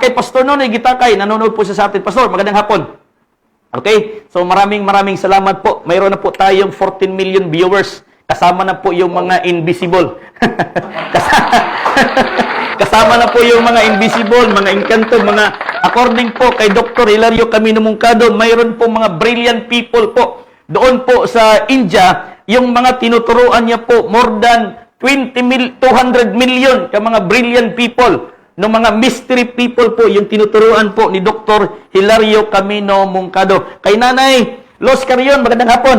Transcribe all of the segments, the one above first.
Kay Pastor Nonoy Gitakay, nanonood po siya sa atin. Pastor, magandang hapon. Okay? So maraming salamat po. Mayroon na po tayong 14 million viewers. Kasama na po yung mga invisible. Kasama na po yung mga invisible, mga engkanto, mga according po kay Dr. Hilario Camino Moncado, mayroon po mga brilliant people po. Doon po sa India, yung mga tinuturuan niya po, more than 200 million ka mga brilliant people. No mga mystery people po, yung tinuturuan po ni Dr. Hilario Camino Moncado. Kay Nanay Los Carrion, magandang hapon.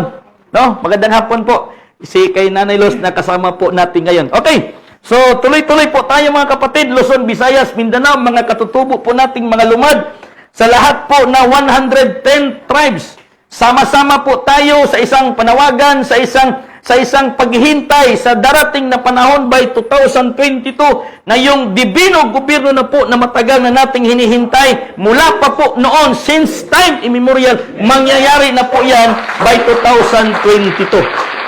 No? Magandang hapon po. Kay Nanay Los na kasama po natin ngayon. Okay. So, tuloy-tuloy po tayo mga kapatid, Luzon, Visayas, Mindanao, mga katutubo po nating mga lumad sa lahat po na 110 tribes. Sama-sama po tayo sa isang panawagan, sa isang paghihintay sa darating na panahon by 2022 na yung dibino gobyerno na po na matagal na nating hinihintay mula pa po noon, since time immemorial, mangyayari na po yan by 2022.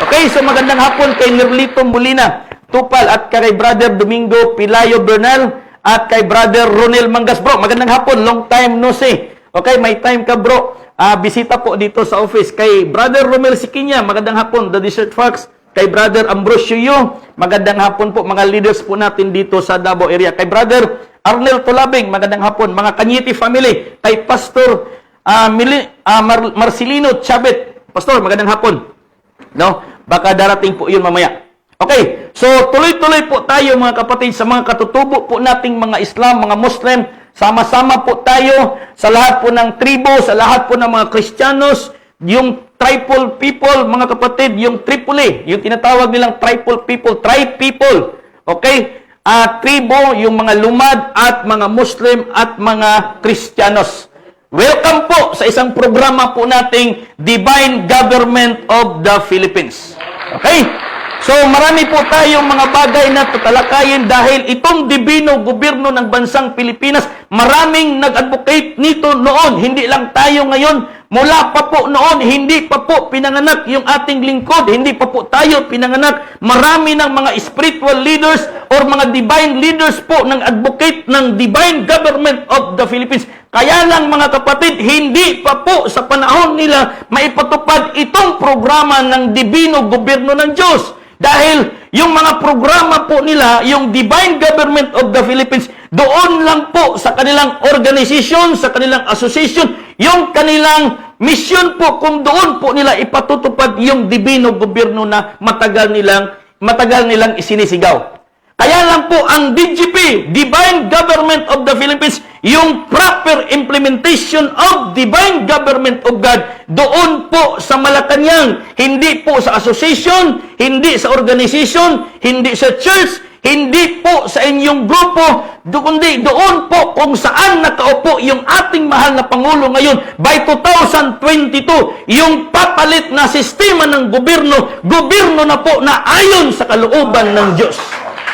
Okay, so magandang hapon kay Nerlito Molina Tupal at kay Brother Domingo Pilayo Bernal at kay Brother Ronel Mangas. Bro, magandang hapon, long time no see. Okay, may time ka bro. Bisita po dito sa office. Kay Brother Romel Sikinya, magandang hapon, The Desert Fox. Kay Brother Ambrosio Yu, magandang hapon po, mga leaders po natin dito sa Davao area. Kay Brother Arnel Tulabing, magandang hapon. Mga Kanyiti family. Kay Pastor Marcelino Chabet. Pastor, magandang hapon. No? Baka darating po yun mamaya. Okay, so tuloy-tuloy po tayo mga kapatid sa mga katutubo po nating mga Islam, mga Muslim. Sama-sama po tayo sa lahat po ng tribo, sa lahat po ng mga Kristiyanos, yung tribal people, mga kapatid, yung Tripoli, yung tinatawag nilang tribal people, tribe people. Okay? Tribo, yung mga lumad at mga Muslim at mga Kristiyanos. Welcome po sa isang programa po nating Divine Government of the Philippines. Okay? So, marami po tayong mga bagay na tatalakayin dahil itong dibino gobyerno ng bansang Pilipinas, maraming nag-advocate nito noon. Hindi lang tayo ngayon. Mula pa po noon, hindi pa po pinanganak yung ating lingkod. Hindi pa po tayo pinanganak. Marami ng mga spiritual leaders or mga divine leaders po ng advocate ng Divine Government of the Philippines. Kaya lang mga kapatid, hindi pa po sa panahon nila maipatupad itong programa ng dibino gobyerno ng Diyos. Dahil yung mga programa po nila, yung Divine Government of the Philippines, doon lang po sa kanilang organization, sa kanilang association, yung kanilang mission po, kung doon po nila ipatutupad yung dibino gobyerno na matagal nilang isinisigaw. Kaya lang po ang DGP, Divine Government of the Philippines, yung proper implementation of Divine Government of God, doon po sa Malacanang, hindi po sa association, hindi sa organization, hindi sa church, hindi po sa inyong grupo, kundi doon po kung saan nakaupo yung ating mahal na Pangulo ngayon by 2022, yung papalit na sistema ng gobyerno na po na ayon sa kalooban ng Diyos.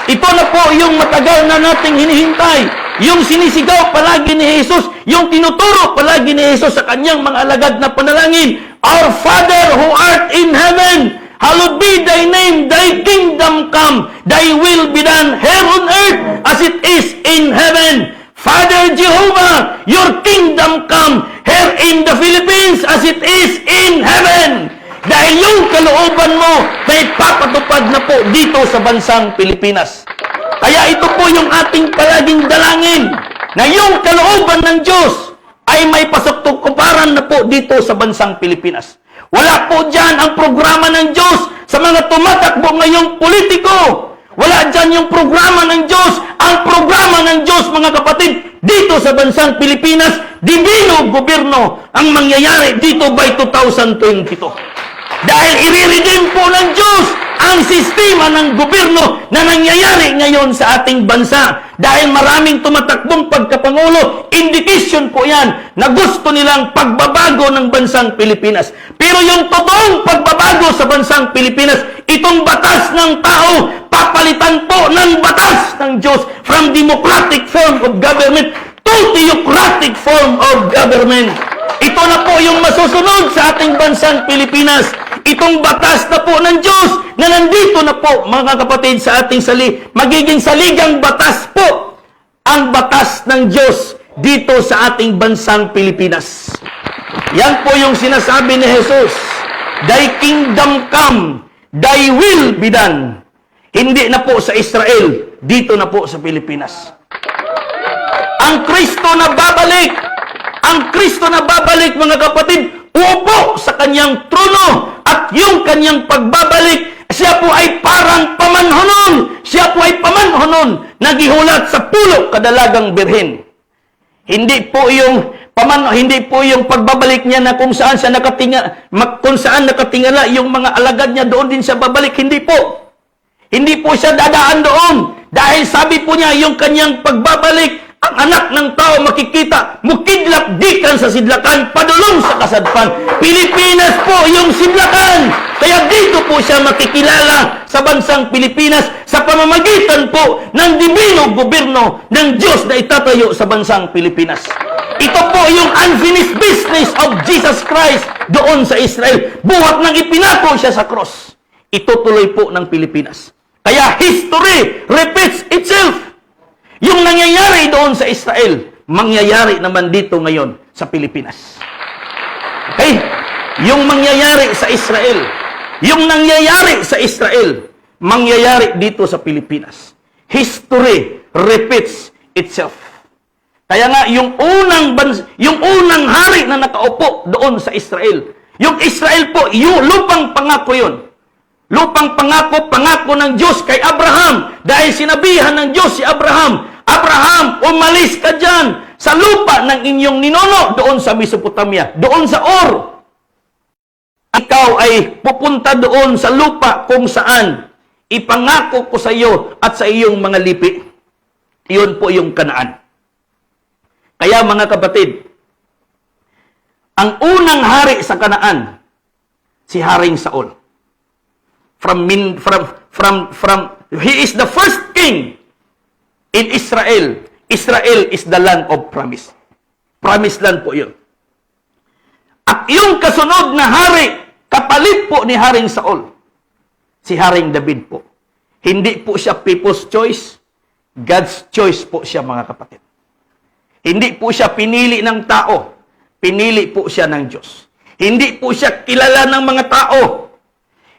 Ito na po yung matagal na nating hinihintay. Yung sinisigaw palagi ni Jesus, yung tinuturo palagi ni Jesus sa kanyang mga alagad na panalangin. Our Father who art in heaven, hallowed be thy name, thy kingdom come, thy will be done here on earth as it is in heaven. Father Jehovah, your kingdom come here in the Philippines as it is in heaven. Dahil yung kalooban mo na ipapatupad na po dito sa bansang Pilipinas. Kaya ito po yung ating palaging dalangin na yung kalooban ng Diyos ay may pasaktukuparan na po dito sa bansang Pilipinas. Wala po dyan ang programa ng Diyos sa mga tumatakbo ngayong politiko. Wala dyan yung programa ng Diyos. Ang programa ng Diyos, mga kapatid, dito sa bansang Pilipinas, divino gobyerno ang mangyayari dito by 2022. Dahil i-redeem po ng Diyos ang sistema ng gobyerno na nangyayari ngayon sa ating bansa. Dahil maraming tumatakbong pagkapangulo, indication po yan na gusto nilang pagbabago ng bansang Pilipinas. Pero yung totoong pagbabago sa bansang Pilipinas, itong batas ng tao, papalitan po ng batas ng Diyos from democratic form of government to theocratic form of government. Ito na po yung masusunod sa ating bansang Pilipinas. Itong batas na po ng Diyos na nandito na po, mga kapatid, sa ating magiging saligang batas po. Ang batas ng Diyos, dito sa ating bansang Pilipinas. Yan po yung sinasabi ni Jesus. Thy kingdom come, thy will be done. Hindi na po sa Israel, dito na po sa Pilipinas. Ang Kristo na babalik, mga kapatid, upo sa kanyang trono at yung kanyang pagbabalik, siya po ay parang pamanhonon. Siya po ay pamanhonon na gihulat sa pulo kadalagang birhen. Hindi po yung pagbabalik niya na kung saan nakatingala yung mga alagad niya, doon din siya babalik. Hindi po. Hindi po siya dadaan doon. Dahil sabi po niya, yung kanyang pagbabalik, ang anak ng tao makikita, mukidlak dikan sa sidlakan, padulong sa kasadpan. Pilipinas po yung sidlakan. Kaya dito po siya makikilala sa bansang Pilipinas sa pamamagitan po ng divino gobyerno ng Diyos na itatayo sa bansang Pilipinas. Ito po yung unfinished business of Jesus Christ doon sa Israel. Buhat nang ipinako siya sa cross. Ito tuloy po ng Pilipinas. Kaya history repeats itself. Yung nangyayari doon sa Israel, mangyayari naman dito ngayon sa Pilipinas. Okay? Yung mangyayari sa Israel, mangyayari dito sa Pilipinas. History repeats itself. Kaya nga, yung unang hari na nakaupo doon sa Israel, yung Israel po, yung lupang pangako yun. Lupang pangako ng Diyos kay Abraham. Dahil sinabihan ng Diyos si Abraham, Abraham, umalis ka dyan sa lupa ng inyong ninono doon sa Mesopotamia, doon sa Ur. Ikaw ay pupunta doon sa lupa kung saan ipangako ko sa iyo at sa iyong mga lipi. Iyon po yung Kanaan. Kaya mga kapatid, ang unang hari sa Kanaan, si Haring Saul. He is the first king in Israel. Israel is the land of promise. Promised land po yun. At yung kasunod na hari, kapalit po ni Haring Saul, si Haring David po. Hindi po siya people's choice, God's choice po siya, mga kapatid. Hindi po siya pinili ng tao, pinili po siya ng Diyos. Hindi po siya kilala ng mga tao.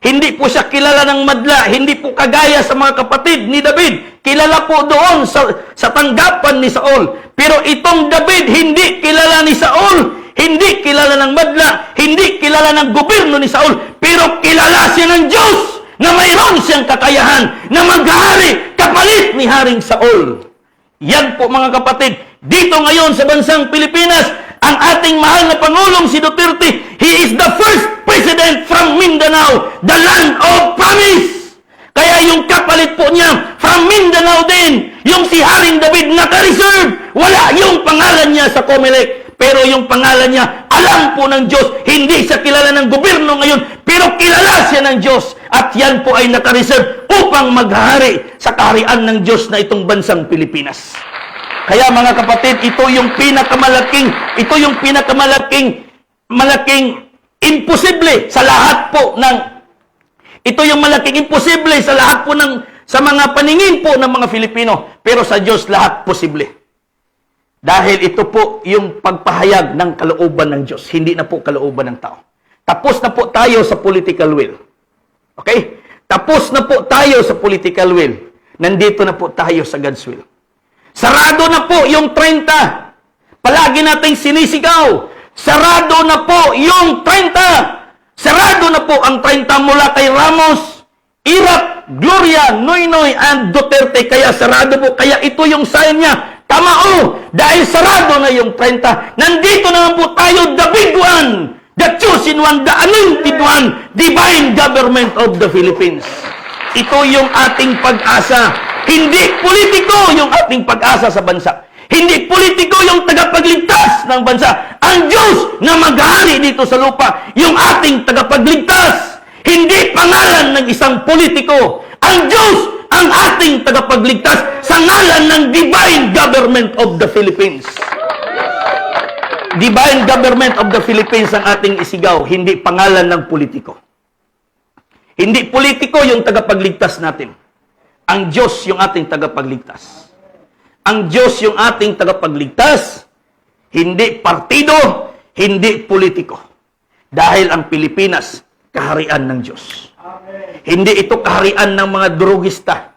Hindi po siya kilala ng madla. Hindi po kagaya sa mga kapatid ni David. Kilala po doon sa tanggapan ni Saul. Pero itong David, hindi kilala ni Saul. Hindi kilala ng madla. Hindi kilala ng gobyerno ni Saul. Pero kilala siya ng Diyos na mayroon siyang kakayahan na maghari kapalit ni Haring Saul. Yan po, mga kapatid. Dito ngayon sa bansang Pilipinas, ang ating mahal na Pangulong si Duterte, he is the first president from Mindanao, the land of promise. Kaya yung kapalit po niya, from Mindanao din, yung si Haring David naka-reserve. Wala yung pangalan niya sa COMELEC. Pero yung pangalan niya, alam po ng Diyos, hindi siya kilala ng gobyerno ngayon, pero kilala siya ng Diyos. At yan po ay naka-reserve upang maghari sa kaharian ng Diyos na itong bansang Pilipinas. Kaya mga kapatid, ito yung malaking imposible sa lahat po sa mga paningin po ng mga Filipino, pero sa Diyos lahat posible. Dahil ito po yung pagpahayag ng kalooban ng Diyos, hindi na po kalooban ng tao. Tapos na po tayo sa political will. Okay? Tapos na po tayo sa political will. Nandito na po tayo sa God's will. Sarado na po yung 30. Palagi nating sinisigaw. Sarado na po yung 30. Sarado na po ang 30 mula kay Ramos, Irap, Gloria, Noynoy, and Duterte. Kaya sarado po. Kaya ito yung sign niya. Tama dahil sarado na yung 30. Nandito naman po tayo, the big one, the chosen one, the anointed one, divine government of the Philippines. Ito yung ating pag-asa. Hindi politiko yung ating pag-asa sa bansa. Hindi politiko yung tagapagligtas ng bansa. Ang Diyos na maghari dito sa lupa, yung ating tagapagligtas. Hindi pangalan ng isang politiko. Ang Diyos ang ating tagapagligtas sa ngalan ng divine government of the Philippines. Divine government of the Philippines ang ating isigaw, hindi pangalan ng politiko. Hindi politiko yung tagapagligtas natin. Ang Diyos yung ating tagapagligtas. Ang Diyos yung ating tagapagligtas hindi partido, hindi politiko. Dahil ang Pilipinas, kaharian ng Diyos. Hindi ito kaharian ng mga drogista.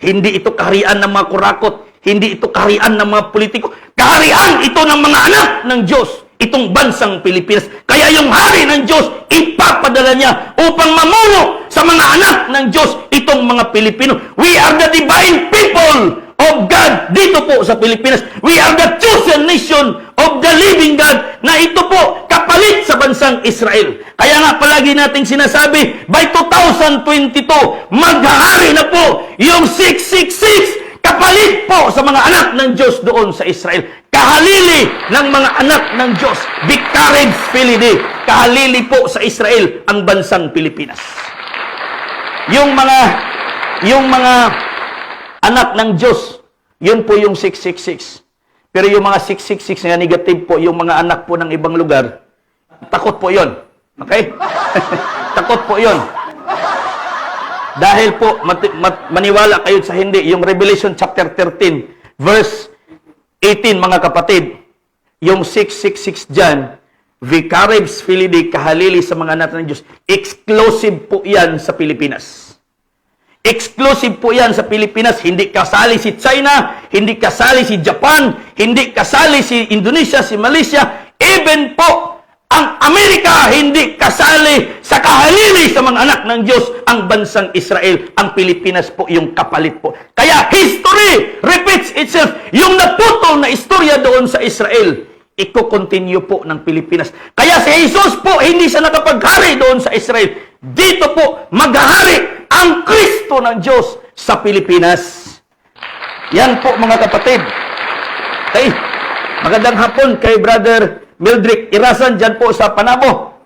Hindi ito kaharian ng mga kurakot. Hindi ito kaharian ng mga politiko. Kaharian ito ng mga anak ng Diyos. Itong bansang Pilipinas. Kaya yung hari ng Diyos, ipapadala niya upang mamuno sa mga anak ng Diyos, itong mga Pilipino. We are the divine people of God dito po sa Pilipinas. We are the chosen nation of the living God na ito po kapalit sa bansang Israel. Kaya nga palagi nating sinasabi, by 2022, maghahari na po yung 666 kapalit po sa mga anak ng Diyos doon sa Israel. Kahalili ng mga anak ng Diyos. Vicarage Filii. Kahalili po sa Israel ang bansang Pilipinas. Yung mga anak ng Diyos, yun po yung 666. Pero yung mga 666 na negative po, yung mga anak po ng ibang lugar, takot po yun. Okay? Takot po yun. Dahil po, maniwala kayo sa hindi, yung Revelation chapter 13, verse 18, mga kapatid, yung 666 dyan, Vicaribus Filii, kahalili sa mga anak ng Diyos, exclusive po yan sa Pilipinas. Exclusive po yan sa Pilipinas. Hindi kasali si China, hindi kasali si Japan, hindi kasali si Indonesia, si Malaysia, even po ang Amerika hindi kasali sa kahalili sa mga anak ng Diyos, ang bansang Israel, ang Pilipinas po yung kapalit po. Kaya history repeats itself. Yung naputol na istorya doon sa Israel, iko-continue po ng Pilipinas. Kaya si Jesus po, hindi siya nakapaghari doon sa Israel. Dito po, maghahari ang Kristo ng Diyos sa Pilipinas. Yan po mga kapatid. Okay, magandang hapon kay Brother Mildred Irasan dyan po sa Panabo.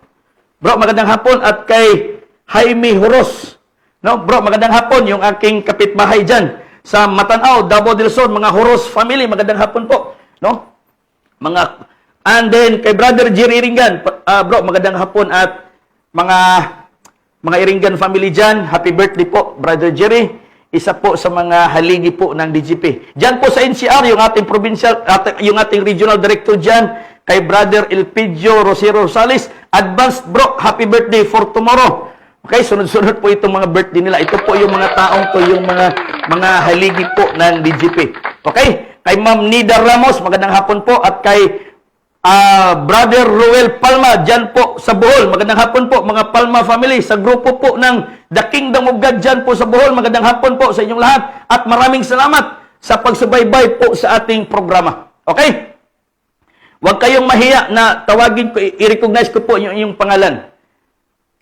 Bro, magandang hapon. At kay Jaime Horos. No, bro, magandang hapon. Yung aking kapitbahay dyan sa Matanao, Davao del Sur, mga Horos family, magandang hapon po. No? And then kay Brother Jerry Iringan, bro, magandang hapon. At mga Iringan family dyan, happy birthday po, Brother Jerry. Isa po sa mga haligi po ng DGP. Dyan po sa NCR, yung ating provincial, yung ating regional director dyan, kay Brother Elpidio Rosero Rosales. Advanced bro, happy birthday for tomorrow. Okay, sunod-sunod po itong mga birthday nila. Ito po yung mga taong to, yung mga haligi po ng DGP. Okay? Kay Ma'am Nida Ramos, magandang hapon po. At kay Brother Ruel Palma, dyan po sa Bohol. Magandang hapon po, mga Palma family. Sa grupo po ng The Kingdom of God dyan po sa Bohol. Magandang hapon po sa inyong lahat. At maraming salamat sa pagsubaybay po sa ating programa. Okay? Huwag kayong mahiya na tawagin ko, i-recognize ko po yung pangalan.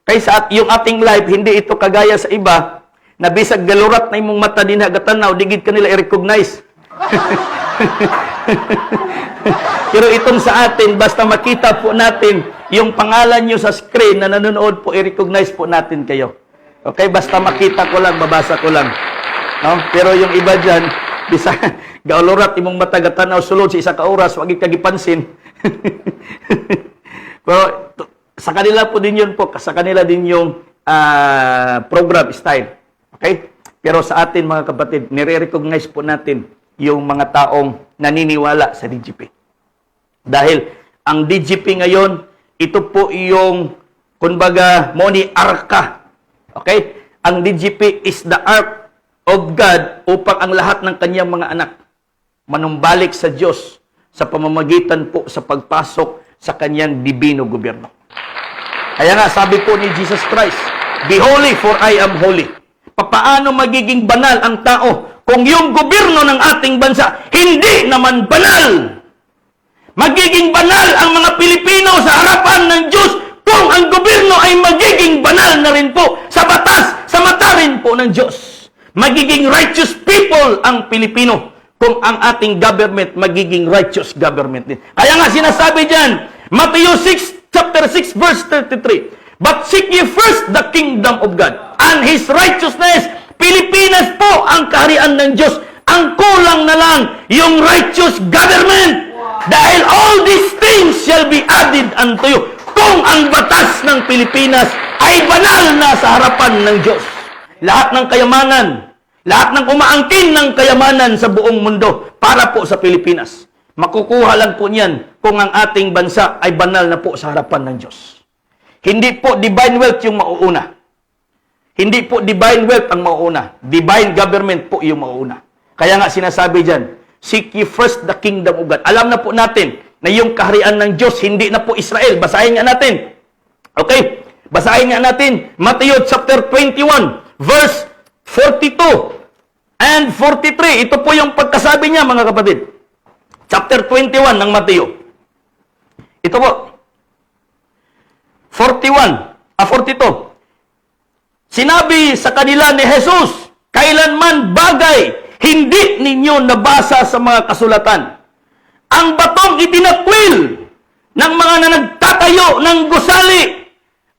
Kaysa yung ating live, hindi ito kagaya sa iba, na bisag galurat na imong mata din hagatanaw, digid kanila i-recognize. Pero itong sa atin, basta makita po natin yung pangalan nyo sa screen na nanonood po, i-recognize po natin kayo. Okay? Basta makita ko lang, babasa ko lang. No? Pero yung iba dyan, bisa gaulurat imong mata gatanaw sulod sa isa ka oras, wag kagipansin. Pero sa kanila po din yun po, sa kanila din yung program style. Okay? Pero sa atin mga kapatid, nire-recognize po natin yung mga taong naniniwala sa DGP. Dahil ang DGP ngayon, ito po yung kumbaga moni arka. Okay? Ang DGP is the ark of God upang ang lahat ng kanyang mga anak manumbalik sa Diyos sa pamamagitan po sa pagpasok sa kanyang dibino gobyerno. Kaya nga sabi po ni Jesus Christ, "Be holy for I am holy." Papaano magiging banal ang tao kung yung gobyerno ng ating bansa hindi naman banal? Magiging banal ang mga Pilipino sa harapan ng Diyos kung ang gobyerno ay magiging banal na rin po sa batas, sa mata rin po ng Diyos. Magiging righteous people ang Pilipino kung ang ating government magiging righteous government din. Kaya nga sinasabi dyan, Matthew 6, chapter 6, verse 33, "But seek ye first the kingdom of God and His righteousness." Pilipinas po ang kaharian ng Diyos. Ang kulang na lang yung righteous government. Dahil all these things shall be added unto you. Kung ang batas ng Pilipinas ay banal na sa harapan ng Diyos. Lahat ng kayamanan, lahat ng umaangkin ng kayamanan sa buong mundo para po sa Pilipinas. Makukuha lang po niyan kung ang ating bansa ay banal na po sa harapan ng Diyos. Hindi po divine wealth yung mauuna. Hindi po divine wealth ang mauuna. Divine government po yung mauuna. Kaya nga sinasabi dyan, seek ye first the kingdom of God. Alam na po natin na yung kaharian ng Diyos, hindi na po Israel. Basahin nga natin. Okay? Basahin nga natin. Matthew chapter 21, verse 42 and 43. Ito po yung pagkasabi niya, mga kapatid. Chapter 21 ng Matthew. Ito po. 42. Sinabi sa kanila ni Jesus, kailanman bagay hindi ninyo nabasa sa mga kasulatan. Ang batong itinakwil ng mga nagtatayo ng gusali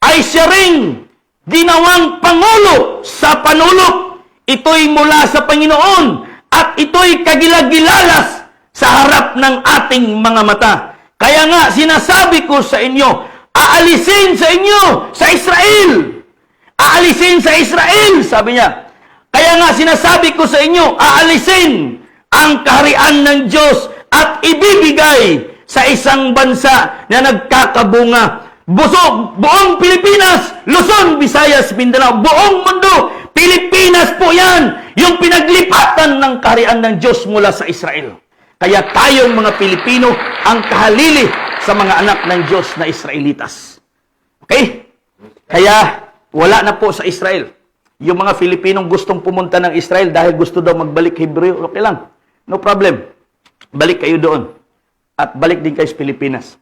ay siya ring ginawang pangulo sa panulok. Ito'y mula sa Panginoon at ito'y kagilagilalas sa harap ng ating mga mata. Kaya nga sinasabi ko sa inyo, aalisin sa inyo sa Israel. Aalisin sa Israel, sabi niya. Kaya nga sinasabi ko sa inyo, aalisin ang kaharian ng Diyos at ibibigay sa isang bansa na nagkakabunga. Buong Pilipinas, Luzon, Visayas, Mindanao, buong mundo, Pilipinas po yan, yung pinaglipatan ng kaharian ng Diyos mula sa Israel. Kaya tayong mga Pilipino ang kahalili sa mga anak ng Diyos na Israelitas. Okay? Kaya wala na po sa Israel. Yung mga Filipinong gustong pumunta ng Israel dahil gusto daw magbalik Hebreo, okay lang. No problem. Balik kayo doon. At balik din kayo sa Pilipinas.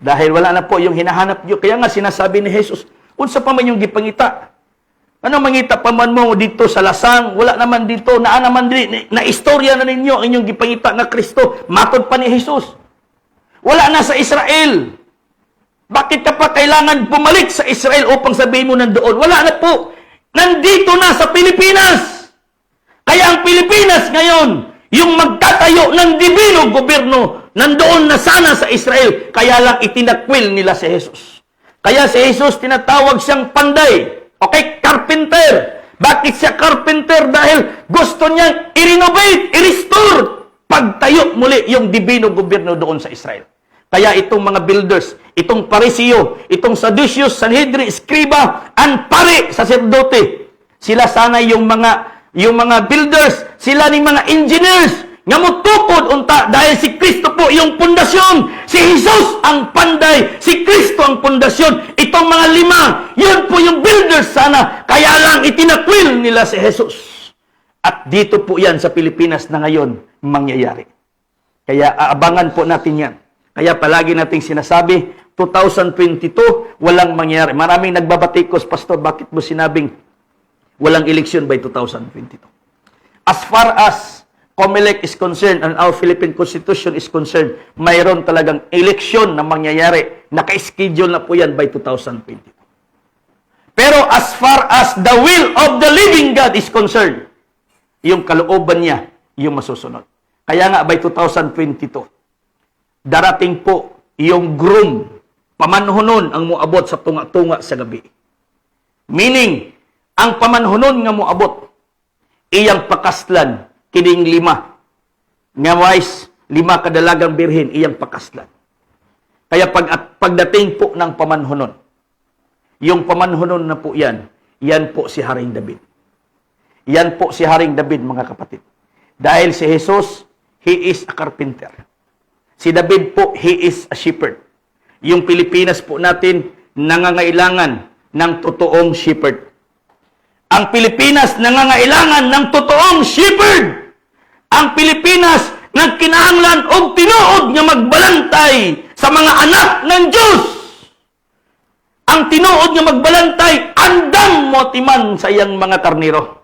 Dahil wala na po yung hinahanap nyo. Kaya nga sinasabi ni Jesus, unsa pa man yung gipangita? Ano mangita pa man mo dito sa lasang? Wala naman dito. Naman na istorya na ninyo ang inyong gipangita na Kristo. Matod pa ni Jesus. Wala na sa Israel. Bakit ka pa kailangan bumalik sa Israel upang sabihin mo nandoon? Wala na po. Nandito na sa Pilipinas. Kaya ang Pilipinas ngayon, yung magtatayo ng dibinong gobyerno, nandoon na sana sa Israel. Kaya lang itinakwil nila si Jesus. Kaya si Jesus tinatawag siyang panday. Okay, carpenter. Bakit siya carpenter? Dahil gusto niyang i-renovate, i-restore, pagtayo muli yung dibinong gobyerno doon sa Israel. Kaya itong mga builders, itong Parisiyo, itong Sadduceus, Sanhedrin, Skriba, and pare, saserdote, sila sana yung mga builders, sila ni mga engineers, nga mutukod unta dahil si Kristo po yung pundasyon, si Jesus ang panday, si Kristo ang pundasyon. Itong mga lima, yun po yung builders sana, kaya lang itinakwil nila si Jesus. At dito po yan sa Pilipinas na ngayon mangyayari. Kaya aabangan po natin yan. Kaya palagi nating sinasabi, 2022, walang mangyayari. Maraming nagbabatikos, Pastor, bakit mo sinabing walang eleksyon by 2022? As far as COMELEC is concerned and our Philippine Constitution is concerned, mayroon talagang eleksyon na mangyayari. Naka-schedule na po yan by 2022. Pero as far as the will of the living God is concerned, yung kalooban niya, yung masusunod. Kaya nga by 2022, darating po yung groom, pamanhonon ang muabot sa tunga-tunga sa gabi. Meaning, ang pamanhonon nga muabot, iyang pakaslan, kining 5. Nga wise, 5 kadalagang birhen, iyang pakaslan. Kaya pagdating po ng pamanhonon, yung pamanhonon na po yan po si Haring David. Yan po si Haring David, mga kapatid. Dahil si Jesus, he is a carpenter. Si David po, he is a shepherd. Yung Pilipinas po natin, nangangailangan ng totoong shepherd. Ang Pilipinas nangangailangan ng totoong shepherd. Ang Pilipinas nagkinahanglan og tinuod nga magbalantay sa mga anak ng Diyos. Ang tinuod nga magbalantay, andam mo timan sa iyang mga karniro.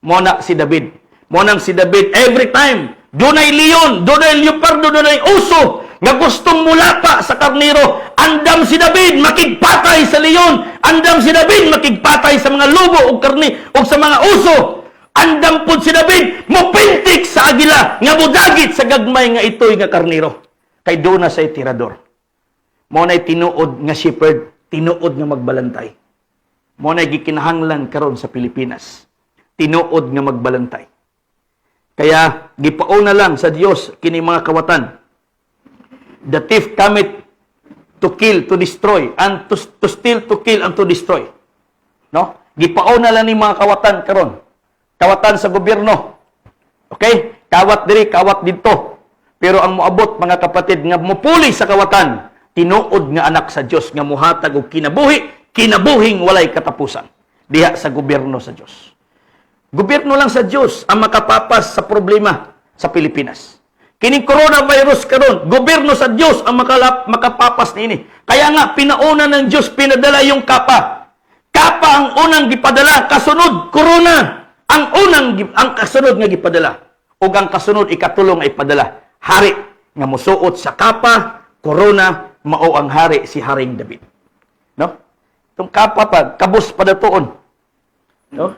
Mona si David. Monang si David, every time, dunay leon, dunay leopardo, dunay uso, nga gustong mulapa sa karniro, andam si David makigpatay sa leon, andam si David makigpatay sa mga lobo o karni o sa mga uso, andam po si David mopintik sa agila, nga budagit sa gagmay nga ito'y nga karniro. Kay doon na sa tirador. Monay tinuod nga shepherd, tinuod nga magbalantay. Monay gikinahanglan karon sa Pilipinas. Tinuod nga magbalantay. Kaya, gipauna lang sa Diyos kini mga kawatan The thief cometh to kill, to destroy, and to steal, to kill, and to destroy. No? Gipaon na lang ni mga kawatan karon. Kawatan sa gobyerno. Okay? Kawat diri, kawat dito. Pero ang moabot, mga kapatid, nga mupuli sa kawatan, tinuod nga anak sa Dios nga muhatag og kinabuhi, kinabuhing walay katapusan. Diha sa gobyerno sa Dios. Gobyerno lang sa Dios ang makapapas sa problema sa Pilipinas. Kining coronavirus karon, gobyerno sa Dios ang makapapas niini. Kaya nga pinauna ng Dios pinadala yung kapa. Kapa ang unang gipadala, kasunod corona. Ang kasunod nga gipadala. Ug ang kasunod ikatulong ay padala. Hari nga musuot sa kapa, corona, mao ang hari si Haring David. No? Itong kapa pa, kabus pa datoon. No?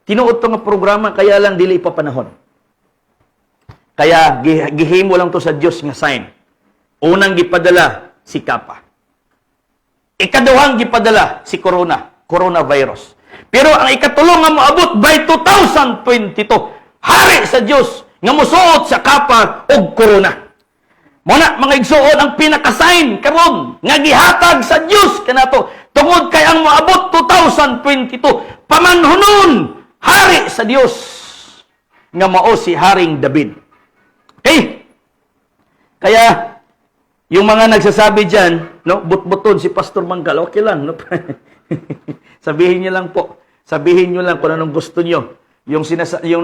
Tinuod to nga programa kaya lang dili pa panahon. Kaya gihimo lang to sa Dios nga sign. Unang gipadala si kapa. Ikaduhang gipadala si coronavirus. Pero ang ikatulong nga moabot by 2022, hari sa Dios nga mosuot sa kapa og corona. Muna mga igsuon ang pinaka-sign karon nga gihatag sa Dios kanato tungod kay ang moabot 2022 pamanhunon hari sa Dios nga mao si Haring David. Okay? Kaya yung mga nagsasabi diyan, no, but-buton si Pastor Manggal, okay lang, no? Sabihin niyo lang po. Sabihin niyo lang kung anong gusto niyo. Yung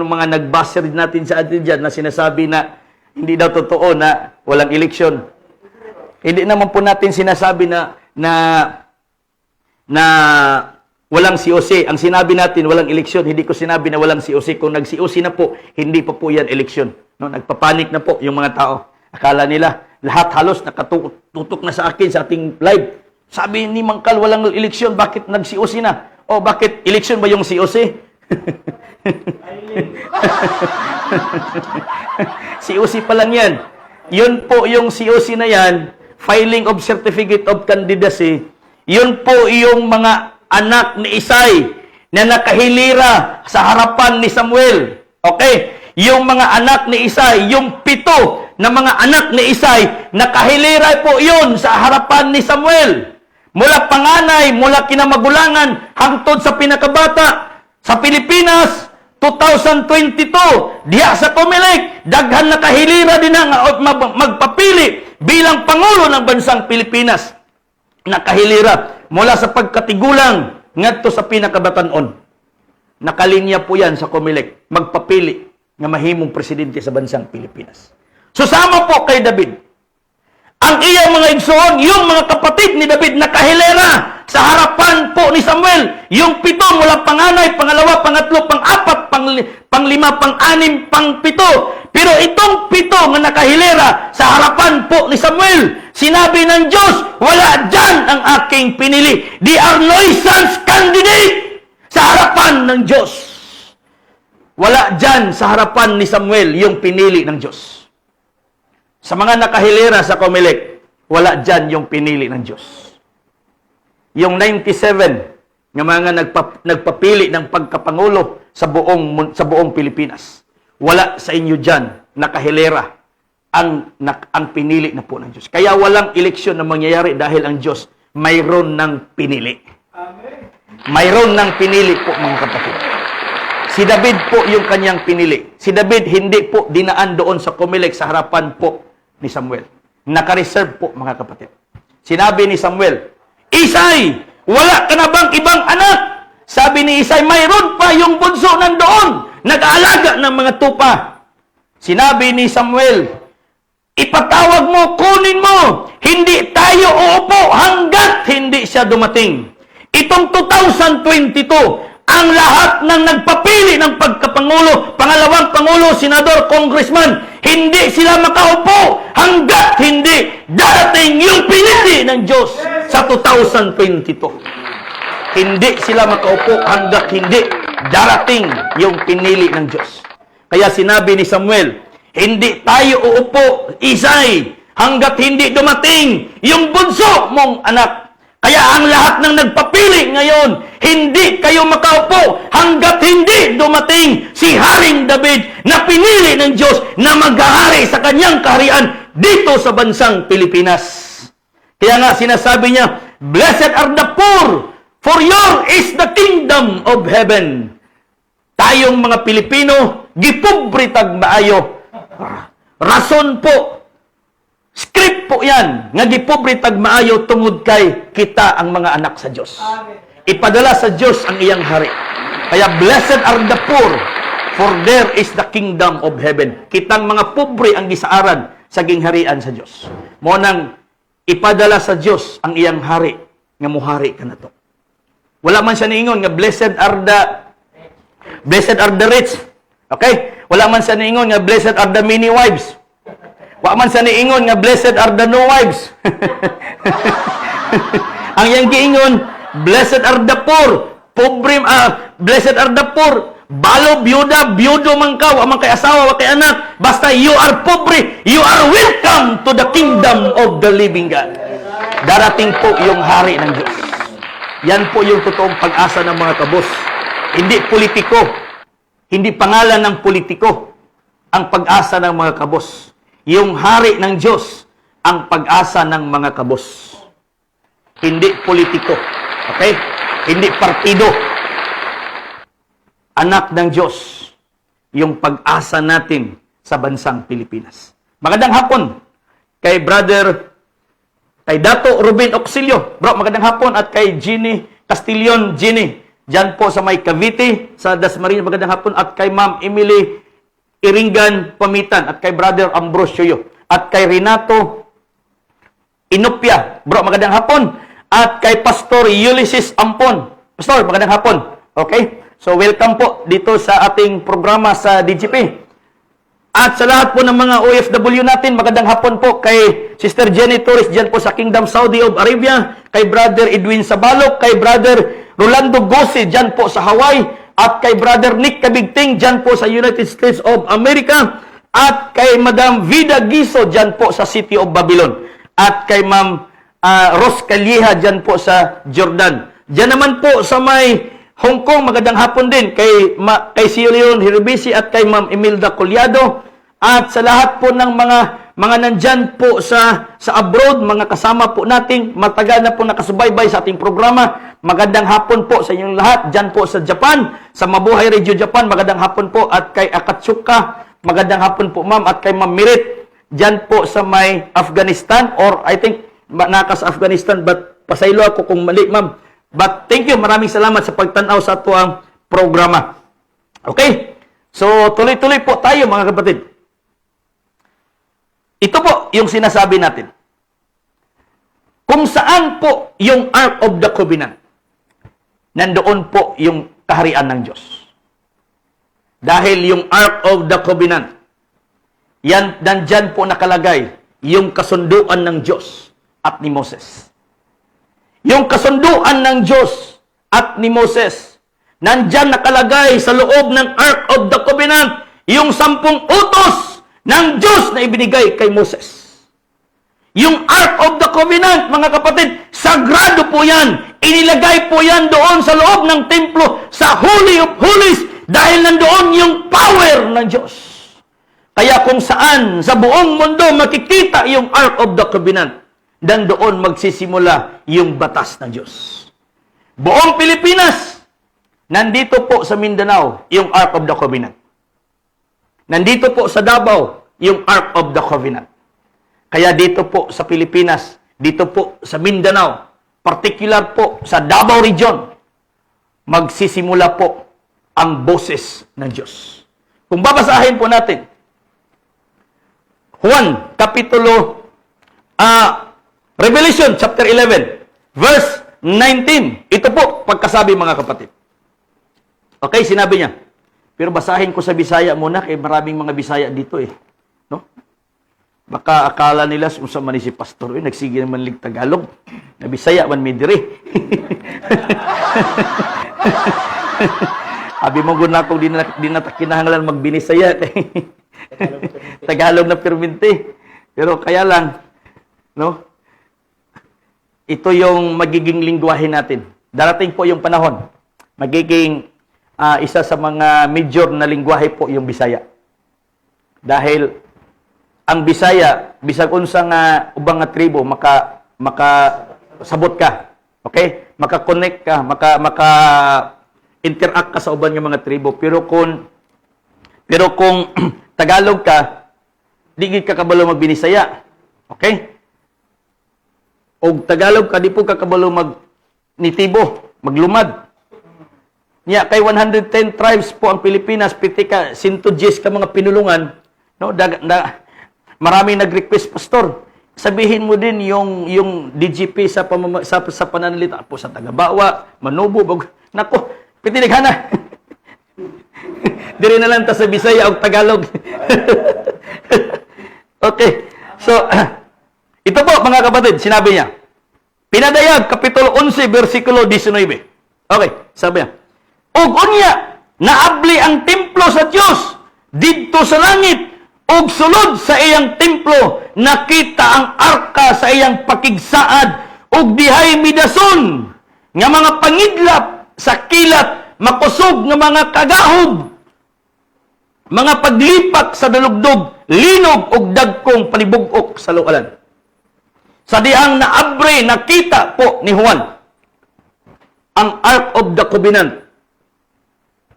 mga nagbaser natin sa atin diyan na sinasabi na hindi daw totoo na walang eleksyon. Hindi naman po natin sinasabi na walang COC. Ang sinabi natin walang eleksyon. Hindi ko sinabi na walang COC. Kung nag-COC na po, hindi pa po yan eleksyon. No, nagpapanik na po yung mga tao. Akala nila lahat halos nakatutok na sa akin sa ating live. Sabi ni Mangkal walang eleksyon, bakit nag-COC na? O bakit eleksyon ba yung COC? COC pa lang yan. Yun po yung COC na yan, filing of certificate of candidacy. Yun po yung mga anak ni Isay na nakahilira sa harapan ni Samuel. Okay? Yung mga anak ni Isay, yung 7 na mga anak ni Isay, nakahilira po yun sa harapan ni Samuel. Mula panganay, mula kinamagulangan, hangtod sa pinakabata. Sa Pilipinas, 2022, diha sa Comelec, daghan nakahilira din nga magpapili bilang Pangulo ng bansang Pilipinas. Nakahilira mula sa pagkatigulang ngadto sa pinakabatanon. Nakalinya po yan sa Comelec, magpapili nga mahimong presidente sa bansang Pilipinas. Susama po kay David. Ang iyang mga igsoon, yung mga kapatid ni David nakahilera sa harapan po ni Samuel. Yung 7 mula panganay, pangalawa, pangatlo, pang-4, pang-5, pang-6, pang-7. Pero itong 7 nga nakahilera sa harapan po ni Samuel, sinabi ng Diyos, wala dyan ang aking pinili. They are nuisance candidate sa harapan ng Diyos. Wala dyan sa harapan ni Samuel yung pinili ng Diyos. Sa mga nakahilera sa Comelec, wala dyan yung pinili ng Diyos. Yung 97 nga mga nagpapili ng pagkapangulo sa buong Pilipinas, wala sa inyo dyan nakahilera ang pinili na po ng Diyos. Kaya walang eleksyon na mangyayari dahil ang Diyos mayroon ng pinili. Amen. Mayroon ng pinili po mga kapatid. Si David po yung kanyang pinili. Si David hindi po dinaan doon sa Comelec sa harapan po ni Samuel. Naka-reserve po mga kapatid. Sinabi ni Samuel, Isay, wala ka na bang ibang anak? Sabi ni Isay, mayroon pa yung bunso nandoon. Nag-aalaga ng mga tupa. Sinabi ni Samuel, ipatawag mo, kunin mo. Hindi tayo uupo hanggat hindi siya dumating. Itong 2022, ang lahat ng nagpapili ng pagkapangulo, pangalawang pangulo, senador, congressman, hindi sila makaupo hanggat hindi darating yung pinili ng Diyos sa 2022. Hindi sila makaupo hanggat hindi darating yung pinili ng Diyos. Kaya sinabi ni Samuel, hindi tayo uupo, Isay, hanggat hindi dumating yung bunso mong anak. Kaya ang lahat ng nagpapili ngayon, hindi kayo makaupo hanggat hindi dumating si Haring David na pinili ng Diyos na maghahari sa kanyang kaharian dito sa bansang Pilipinas. Kaya nga sinasabi niya, "Blessed are the poor, for yours is the kingdom of heaven." Tayong mga Pilipino, gipobre tag maayo. Rason po, script po yan, nga gipobre tag maayo tungod kay kita ang mga anak sa Diyos. Ipadala sa Diyos ang iyang hari. Kaya blessed are the poor, for there is the kingdom of heaven. Kitang mga pobre ang gisaaran sa gingharian sa Diyos. Mo nang ipadala sa Diyos ang iyang hari, nga muhari ka na to. Wala man siya niingon nga blessed are the rich. Okay? Wala man siya niingon nga blessed are the many wives. Wala man siya niingon nga blessed are the no wives. Ang iyang giingon, blessed are the poor. Blessed are the poor. Balo, byuda, byudo man ka, wa man kay asawa, wa kay anak. Basta you are pobre, you are welcome to the kingdom of the living God. Darating po yung hari ng Diyos. Yan po yung totoong pag-asa ng mga kabos. Hindi politiko. Hindi pangalan ng politiko ang pag-asa ng mga kabos. Yung hari ng Diyos ang pag-asa ng mga kabos. Hindi politiko. Okay? Hindi partido. Anak ng Diyos, yung pag-asa natin sa bansang Pilipinas. Magandang hapon kay Dato Ruben Auxilio. Bro, magandang hapon. At kay Ginny Castillon, Ginny, dyan po sa may Cavite, sa Dasmariñas, magandang hapon. At kay Ma'am Emily Iringan Pamitan. At kay Brother Ambrosio. At kay Renato Inopia. Bro, magandang hapon. At kay Pastor Ulysses Ampon. Pastor, magandang hapon. Okay? So, welcome po dito sa ating programa sa DGP. At sa lahat po ng mga OFW natin, magandang hapon po kay Sister Jenny Torres dyan po sa Kingdom Saudi of Arabia, kay Brother Edwin Sabalok, kay Brother Rolando Gose dyan po sa Hawaii, at kay Brother Nick Kabigting dyan po sa United States of America, at kay Madam Vida Giso dyan po sa City of Babylon, at kay Ma'am Ros Calleja dyan po sa Jordan. Dyan naman po sa may Hong Kong, magandang hapon din kay si Leon Hiribisi at kay Ma'am Imelda Collado, at sa lahat po ng mga nandyan po sa abroad, mga kasama po nating matagal na po nakasubaybay sa ating programa. Magandang hapon po sa inyong lahat dyan po sa Japan, sa Mabuhay Radio Japan, magandang hapon po, at kay Akatsuka, magandang hapon po ma'am, at kay Ma'am Mirit dyan po sa may Afghanistan, or I think nakas Afghanistan, but pasaylo ako kung mali ma'am. But thank you, maraming salamat sa pagtanaw sa ato ang programa. Okay? So, tuloy-tuloy po tayo mga kapatid. Ito po yung sinasabi natin. Kung saan po yung Ark of the Covenant, nandoon po yung kaharian ng Diyos. Dahil yung Ark of the Covenant, yan, nandyan po nakalagay yung kasunduan ng Diyos at ni Moses. Yung kasunduan ng Diyos at ni Moses, nandyan nakalagay sa loob ng Ark of the Covenant, yung 10 utos ng Diyos na ibinigay kay Moses. Yung Ark of the Covenant, mga kapatid, sagrado po yan. Inilagay po yan doon sa loob ng templo, sa Holy of Holies, dahil nandoon yung power ng Diyos. Kaya kung saan sa buong mundo makikita yung Ark of the Covenant, dan doon magsisimula yung batas ng Diyos. Buong Pilipinas, nandito po sa Mindanao, yung Ark of the Covenant. Nandito po sa Davao, yung Ark of the Covenant. Kaya dito po sa Pilipinas, dito po sa Mindanao, particular po sa Davao Region, magsisimula po ang boses ng Diyos. Kung babasahin po natin, Juan, Revelation chapter 11, verse 19. Ito po, pagkasabi mga kapatid. Okay, sinabi niya. Pero basahin ko sa Bisaya muna, kaya maraming mga Bisaya dito eh. No? Baka akala nila kung saan man si pastor, nagsige naman lig Tagalog. Na Bisaya man midiri. Abi mo guna kung di na kinahanglan magbinisaya. Tagalog na perminti. Pero kaya lang, no? Ito yung magiging lingwahe natin. Darating po yung panahon. Magiging isa sa mga major na lingwahe po yung Bisaya. Dahil ang Bisaya, bisag unsa nga ubang nga tribo maka sabot ka. Okay? Maka-connect ka, maka interact ka sa uban nga mga tribo. Pero kung Tagalog ka, di gid ka kabalo magbinisaya. Okay? Og Tagalog ka, di po ka kabalo nitibo, maglumad. Kay 110 tribes po ang Pilipinas, piti ka 110 ka mga pinulungan, no? Marami nag-request, pastor. Sabihin mo din yung DGP sa pananalita po sa Tagabawa, Manubo, nako, piti naghana. Diri na lang ta sa Bisaya o Tagalog. Okay. So, ito po mga kapatid, sinabi niya. Pinadayag, Kapitulo 11, versikulo 19. Okay, sabi niya. Og unya, naabli ang templo sa Dios didto sa langit, og sulod sa iyang templo, nakita ang arka sa iyang pakigsaad, og dihay midason, nga mga pangidlap sa kilat, makusog nga mga kagahog, mga paglipak sa dalugdog, linog og dagkong palibugok sa lualan. Sa dihang naabre, nakita po ni Juan ang Ark of the Covenant.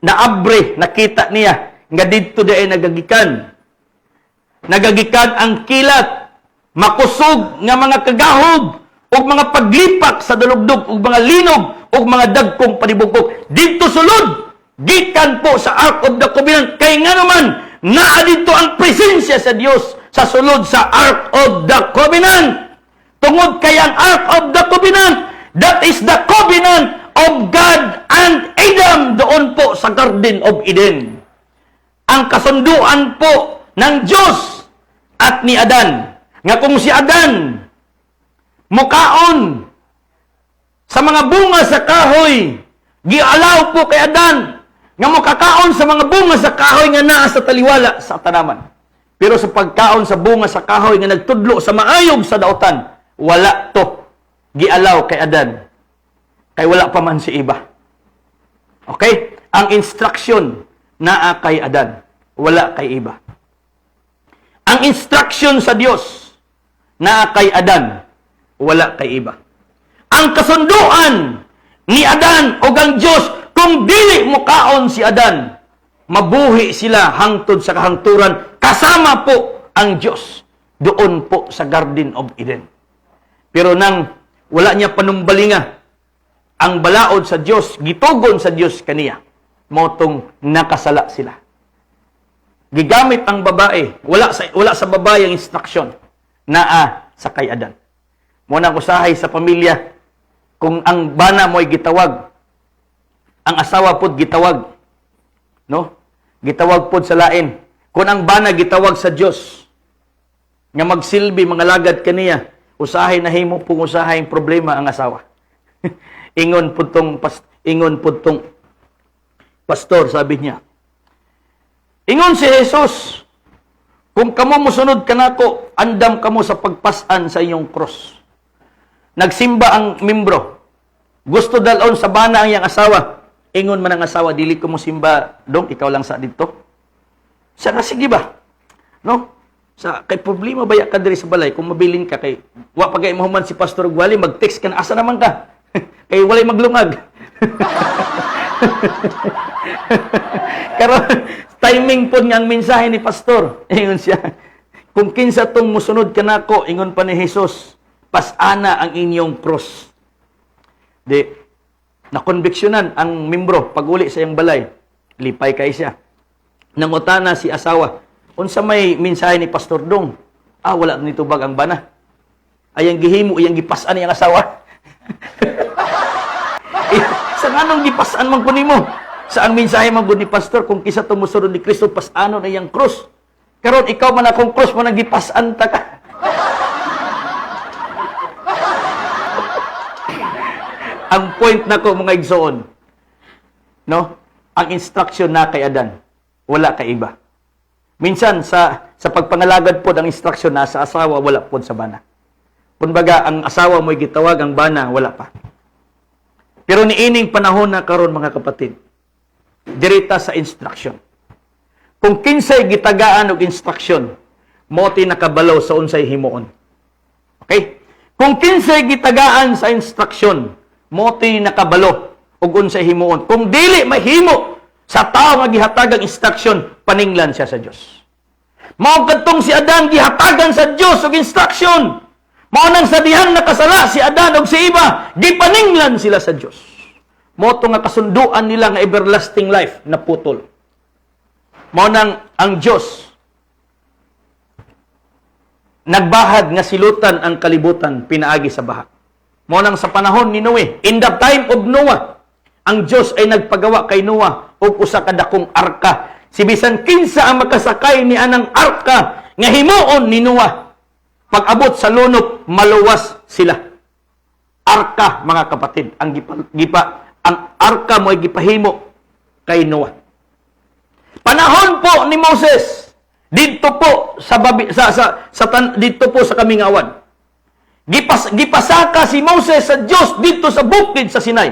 Naabre, nakita niya nga didto di ay nagagikan ang kilat, makusog nga mga kagahog, o mga paglipak sa dalugdog, o mga linog, o mga dagkong panibugkok. Dito sulod, gikan po sa Ark of the Covenant, kay nga naman, naa dito ang presensya sa Dios sa sulod sa Ark of the Covenant. Tungod kay ang Ark of the Covenant, that is the covenant of God and Adam doon po sa Garden of Eden. Ang kasunduan po ng Diyos at ni Adan, nga kung si Adan mukaon sa mga bunga sa kahoy, gialaw po kay Adan nga mukakaon sa mga bunga sa kahoy nga naa sa taliwala sa tanaman. Pero sa pagkaon sa bunga sa kahoy nga nagtudlo sa maayog sa daotan, wala to gialaw kay Adan, kay wala pa man si Eva. Okay? Ang instruction naa kay Adan, wala kay Eva. Ang instruction sa Dios naa kay Adan, wala kay Eva. Ang kasunduan ni Adan o ang Dios, kung dili mo kaon si Adan, mabuhi sila hangtod sa kahangturan, kasama po ang Dios doon po sa Garden of Eden. Pero nang wala niya panumbalinga ang balaod sa Dios, gitugon sa Dios kaniya, motong nakasala sila. Gigamit ang babae, wala sa babae ang instruction naa sa kay Adan. Muna usahay sa pamilya, kung ang bana mo'y gitawag, ang asawa pod gitawag, no? Gitawag pod sa lain. Kung ang bana gitawag sa Dios, nga magsilbi mga lagad kaniya, usahay na himo pong usahay problema ang asawa. ingon pod tong pastor, sabi niya. Ingon si Jesus, kung kamo mosunod kanako, andam kamo sa pagpasan sa inyong cross. Nagsimba ang membro. Gusto dalon sa bana ang iyang asawa. Ingon man ang asawa, dili ko mo simba, dong, ikaw lang sa dito. Siya nga, sige ba? No? Kay problema ba ka diri sa balay, kung mabilin ka, kay wa pagay mahuman si Pastor Gwali, mag-text ka na, asa naman ka? Kay walay maglungag. Karon timing po nga ang mensahe ni Pastor. Ingon siya, kung kinsa tong musunod ka nako, ingon pa ni Jesus, pasana ang inyong cross. Di, nakonbiksyonan ang membro, pag-uli sa iyang balay, lipay kay siya. Nangutana si asawa, unsa may mensahe ni Pastor Dong? Wala nito bag ang bana. Ayang gihimo, iyang gipasan niyang asawa. Sa anong gipasan man kunin mo? Sa ang mensahe man ni Pastor, kung kisa tumusunod ni Kristo, pasano na iyang cross. Karon ikaw man akong cross mo nang gipasan ta ka. Ang point na ko mga igsoon, no? Ang instruction na kay Adan, wala kay iba. Minsan sa pagpangalagad po ang instruction na sa asawa, wala po sa bana. Kumbaga ang asawa mo'y gitawag, ang bana wala pa. Pero niining panahon na karon mga kapatid, dirita sa instruction. Kung kinsay gitagaan og instruction, Mo'ti nakabalo sa unsay himuon. Okay? Kung kinsay gitagaan sa instruction, mo'ti nakabalo ug unsay himuon. Kung dili mahimo sa tao nga gihatagang instruction, paninglan siya sa Dios. Mao kadtong si Adan gihatagan sa Dios og instruction. Mao nang sa dihang nakasala si Adan ug si Eva, gipaninglan sila sa Dios. Mao to nga kasunduan nila nga everlasting life na putol. Mao nang ang Dios nagbahad nga silutan ang kalibutan pinaagi sa baha. Mao nang sa panahon ni Noe, in the time of Noah, ang Dios ay nagpagawa kay Noah og usa ka dakong arka. Si bisan kinsa ang makasakay ni anang arka nga himuon ni Noah. Pag-abot sa lunok, maluwas sila. Arka, mga kapatid, ang arka mo ay gipahimo kay Noah. Panahon po ni Moses dito po dito po sa Kamingawan. Gipasaka si Moses sa Dios dito sa bukid sa Sinai.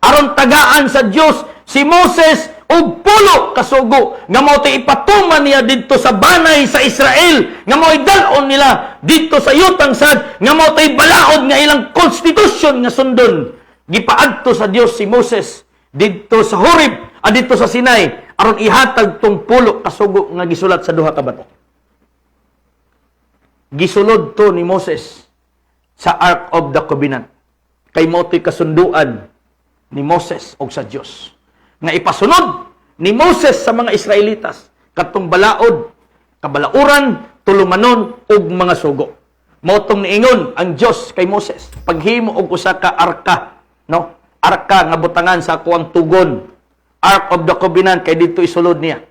Aron tagaan sa Dios si Moses og pulo kasugo nga mao tay ipatuman niya didto sa banay sa Israel, nga mao dalon nila didto sa yutang sad, nga mao tay balaod nga ilang konstitusyon nga sundon. Gipaadto sa Dios si Moses didto sa Horeb didto sa Sinai aron ihatag tong pulo kasugo nga gisulat sa duha ka bato. Gisulod to ni Moses sa Ark of the Covenant. Kay mao tay kasunduan ni Moses og sa Dios nga ipasunod ni Moses sa mga Israelitas katong balaod, kabalauran, tulumanon ug mga sugo. Mao tong niingon ang Dios kay Moses paghimo og usa ka arka, no? Arka nga butangan sa kuang tugon. Ark of the Covenant kay dito isulod niya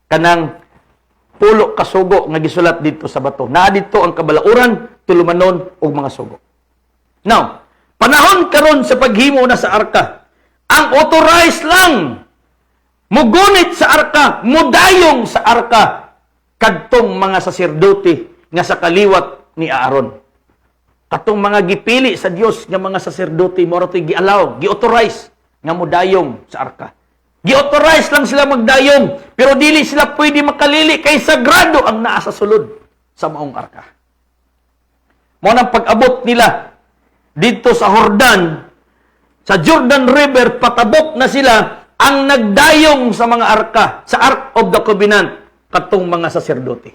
kanang pulo ka sugo nga gisulat dito sa bato. Naa dito ang kabalauran, tulumanon ug mga sugo. Now, panahon karon sa paghimo na sa arka, ang authorized lang mugunit sa arka, mudayong sa arka kadtong mga saserdote nga sa kaliwat ni Aaron. Katong mga gipili sa Dios nga mga saserdote mo ra gi-allow, gi-authorize nga mudayong sa arka. Gi-authorize lang sila magdayong, pero dili sila pwede makalili kay sagrado ang naa sa sulod sa maong arka. Mo nang pag-abot nila dito sa Jordan River, patabok na sila ang nagdayong sa mga arka, sa Ark of the Covenant, katong mga saserdote.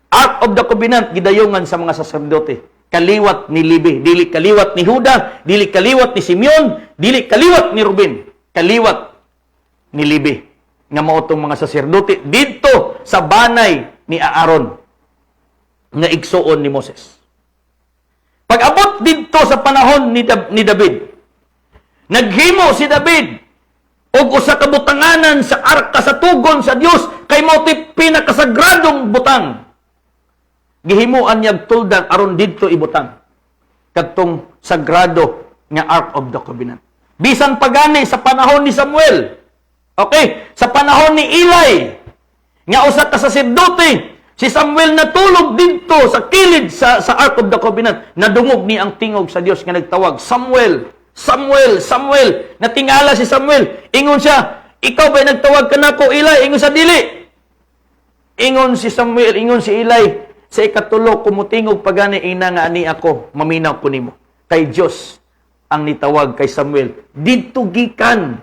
Ark of the Covenant, gidayongan sa mga saserdote. Kaliwat ni Levi, dili kaliwat ni Juda, dili kaliwat ni Simeon, dili kaliwat ni Ruben, kaliwat ni Levi. Nga mao tong mga saserdote dito sa banay ni Aaron, nga igsuon ni Moses. Pag-abot dito sa panahon ni David, naghimo si David og usa ka butanganan sa arka sa tugon sa Dios kay mao ti pinakasagradong butang. Gihimuan niya tuldan aron didto ibutang kadtong sagrado nga Ark of the Covenant. Bisan pagani sa panahon ni Samuel. Okay, sa panahon ni Eli nga usa ka saserdote, si Samuel natulog didto sa kilid sa Ark of the Covenant. Nadungog ni ang tingog sa Dios nga nagtawag, Samuel, Samuel, Samuel. Natingala si Samuel. Ingon siya, ikaw ba'y nagtawag ka na ko, Eli? Ingon sa dili. Ingon si Samuel, ingon si Eli, sa ikatulo, kumutingog pagani ina nga ani ako, maminaw ko nimo. Kay Dios ang nitawag kay Samuel. Dito gikan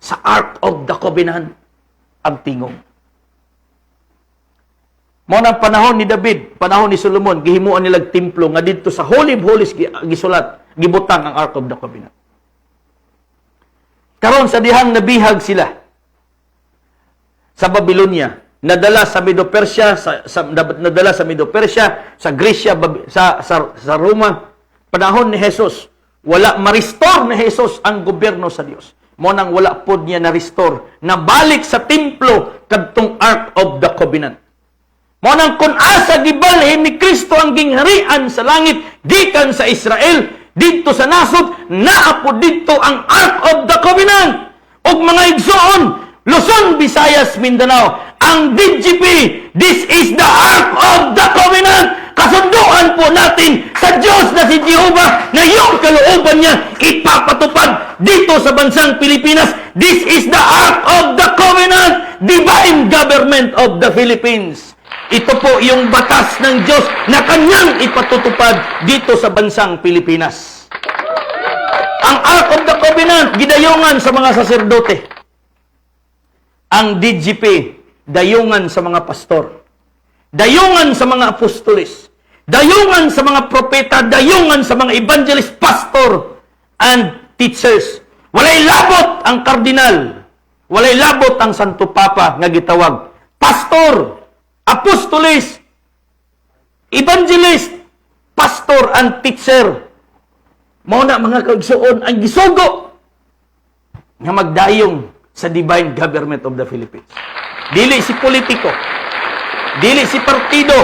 sa Ark of the Covenant ang tingog. Mao nang panahon ni David, panahon ni Solomon, gihimuan nila templo nga didto sa Holy of Holies gisulat, gibutang ang Ark of the Covenant. Karon sa dihang nabihag sila sa Babylonia, nadala sa Medo-Persia, nadala sa Medo-Persia, sa Gresya, sa Roma, panahon ni Jesus, wala ma-restore ni Jesus ang gobyerno sa Dios. Mo nang wala pod niya na-restore, nabalik sa templo kadtong Ark of the Covenant. Mo nang kun asa gibalhin ni Kristo ang gingharian sa langit gikan sa Israel dito sa nasod, naa po dito ang Ark of the Covenant. Og mga igsoon, Luzon, Visayas, Mindanao, ang DGP, this is the Ark of the Covenant. Kasunduan po natin sa Diyos na si Jehovah na yung kalooban niya ipapatupad dito sa bansang Pilipinas. This is the Ark of the Covenant, divine government of the Philippines. Ito po yung batas ng Diyos na kanyang ipatutupad dito sa bansang Pilipinas. Ang Ark of the Covenant, gidayungan sa mga saserdote. Ang DGP, dayungan sa mga pastor. Dayungan sa mga apostolis. Dayungan sa mga propeta. Dayungan sa mga evangelist, pastor, and teachers. Walay labot ang kardinal. Walay labot ang Santo Papa nga gitawag. Pastor, apostolis, evangelist, pastor, and teacher. Mao na mga kaigsuon ang gisugo nga magdayong sa divine government of the Philippines. Dili si politiko, dili si partido,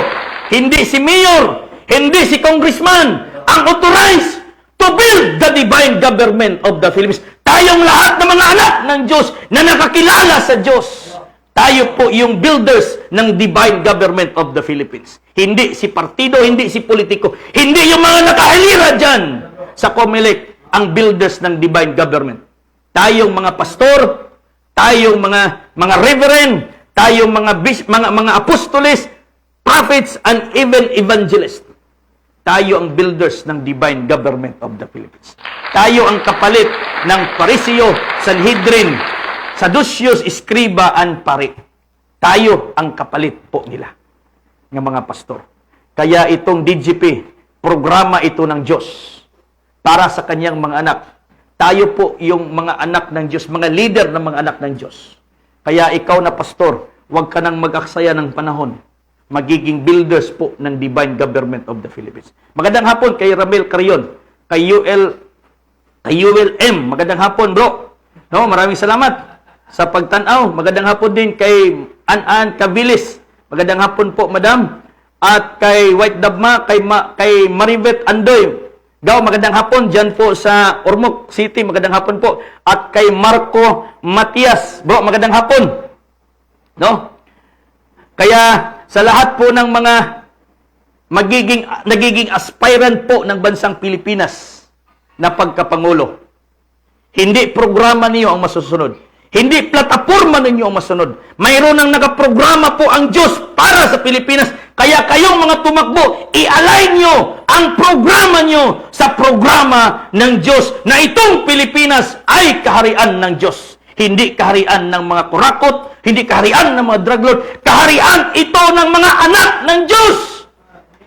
hindi si mayor, hindi si congressman ang authorized to build the divine government of the Philippines. Tayong lahat ng mga anak ng Diyos na nakakilala sa Diyos. Tayo po yung builders ng divine government of the Philippines. Hindi si partido, hindi si politiko, hindi yung mga nakahilira dyan sa COMELEC ang builders ng divine government. Tayong mga pastor, tayong mga reverend, tayong mga apostoles, prophets, and even evangelists. Tayo ang builders ng divine government of the Philippines. Tayo ang kapalit ng Pariseo, Sanhedrin, Sadduceos, Escriba, and Pari. Tayo ang kapalit po nila ng mga pastor. Kaya itong DGP, programa ito ng Diyos para sa kanyang mga anak. Tayo po yung mga anak ng Diyos, mga leader ng mga anak ng Diyos. Kaya ikaw na pastor, huwag ka nang mag-aksaya ng panahon. Magiging builders po ng divine government of the Philippines. Magandang hapon kay Ramel Carion, kay UL M. Magandang hapon, bro. No, maraming salamat sa pagtanaw. Magandang hapon din kay An Cabilis. Magandang hapon po, madam. At kay White Dabma, kay Maribeth Andoy. Gaw, magandang hapon dyan po sa Ormoc City. Magandang hapon po. At kay Marco Matias. Bro, magandang hapon. No? Kaya sa lahat po ng mga nagiging aspirant po ng bansang Pilipinas na pagkapangulo, hindi programa niyo ang masusunod. Hindi plataforma ninyo ang masunod. Mayroon nang nakaprograma po ang Diyos para sa Pilipinas. Kaya kayong mga tumakbo, i-align nyo ang programa nyo sa programa ng Diyos na itong Pilipinas ay kaharian ng Diyos. Hindi kaharian ng mga kurakot, hindi kaharian ng mga drug lord. Kaharian ito ng mga anak ng Diyos.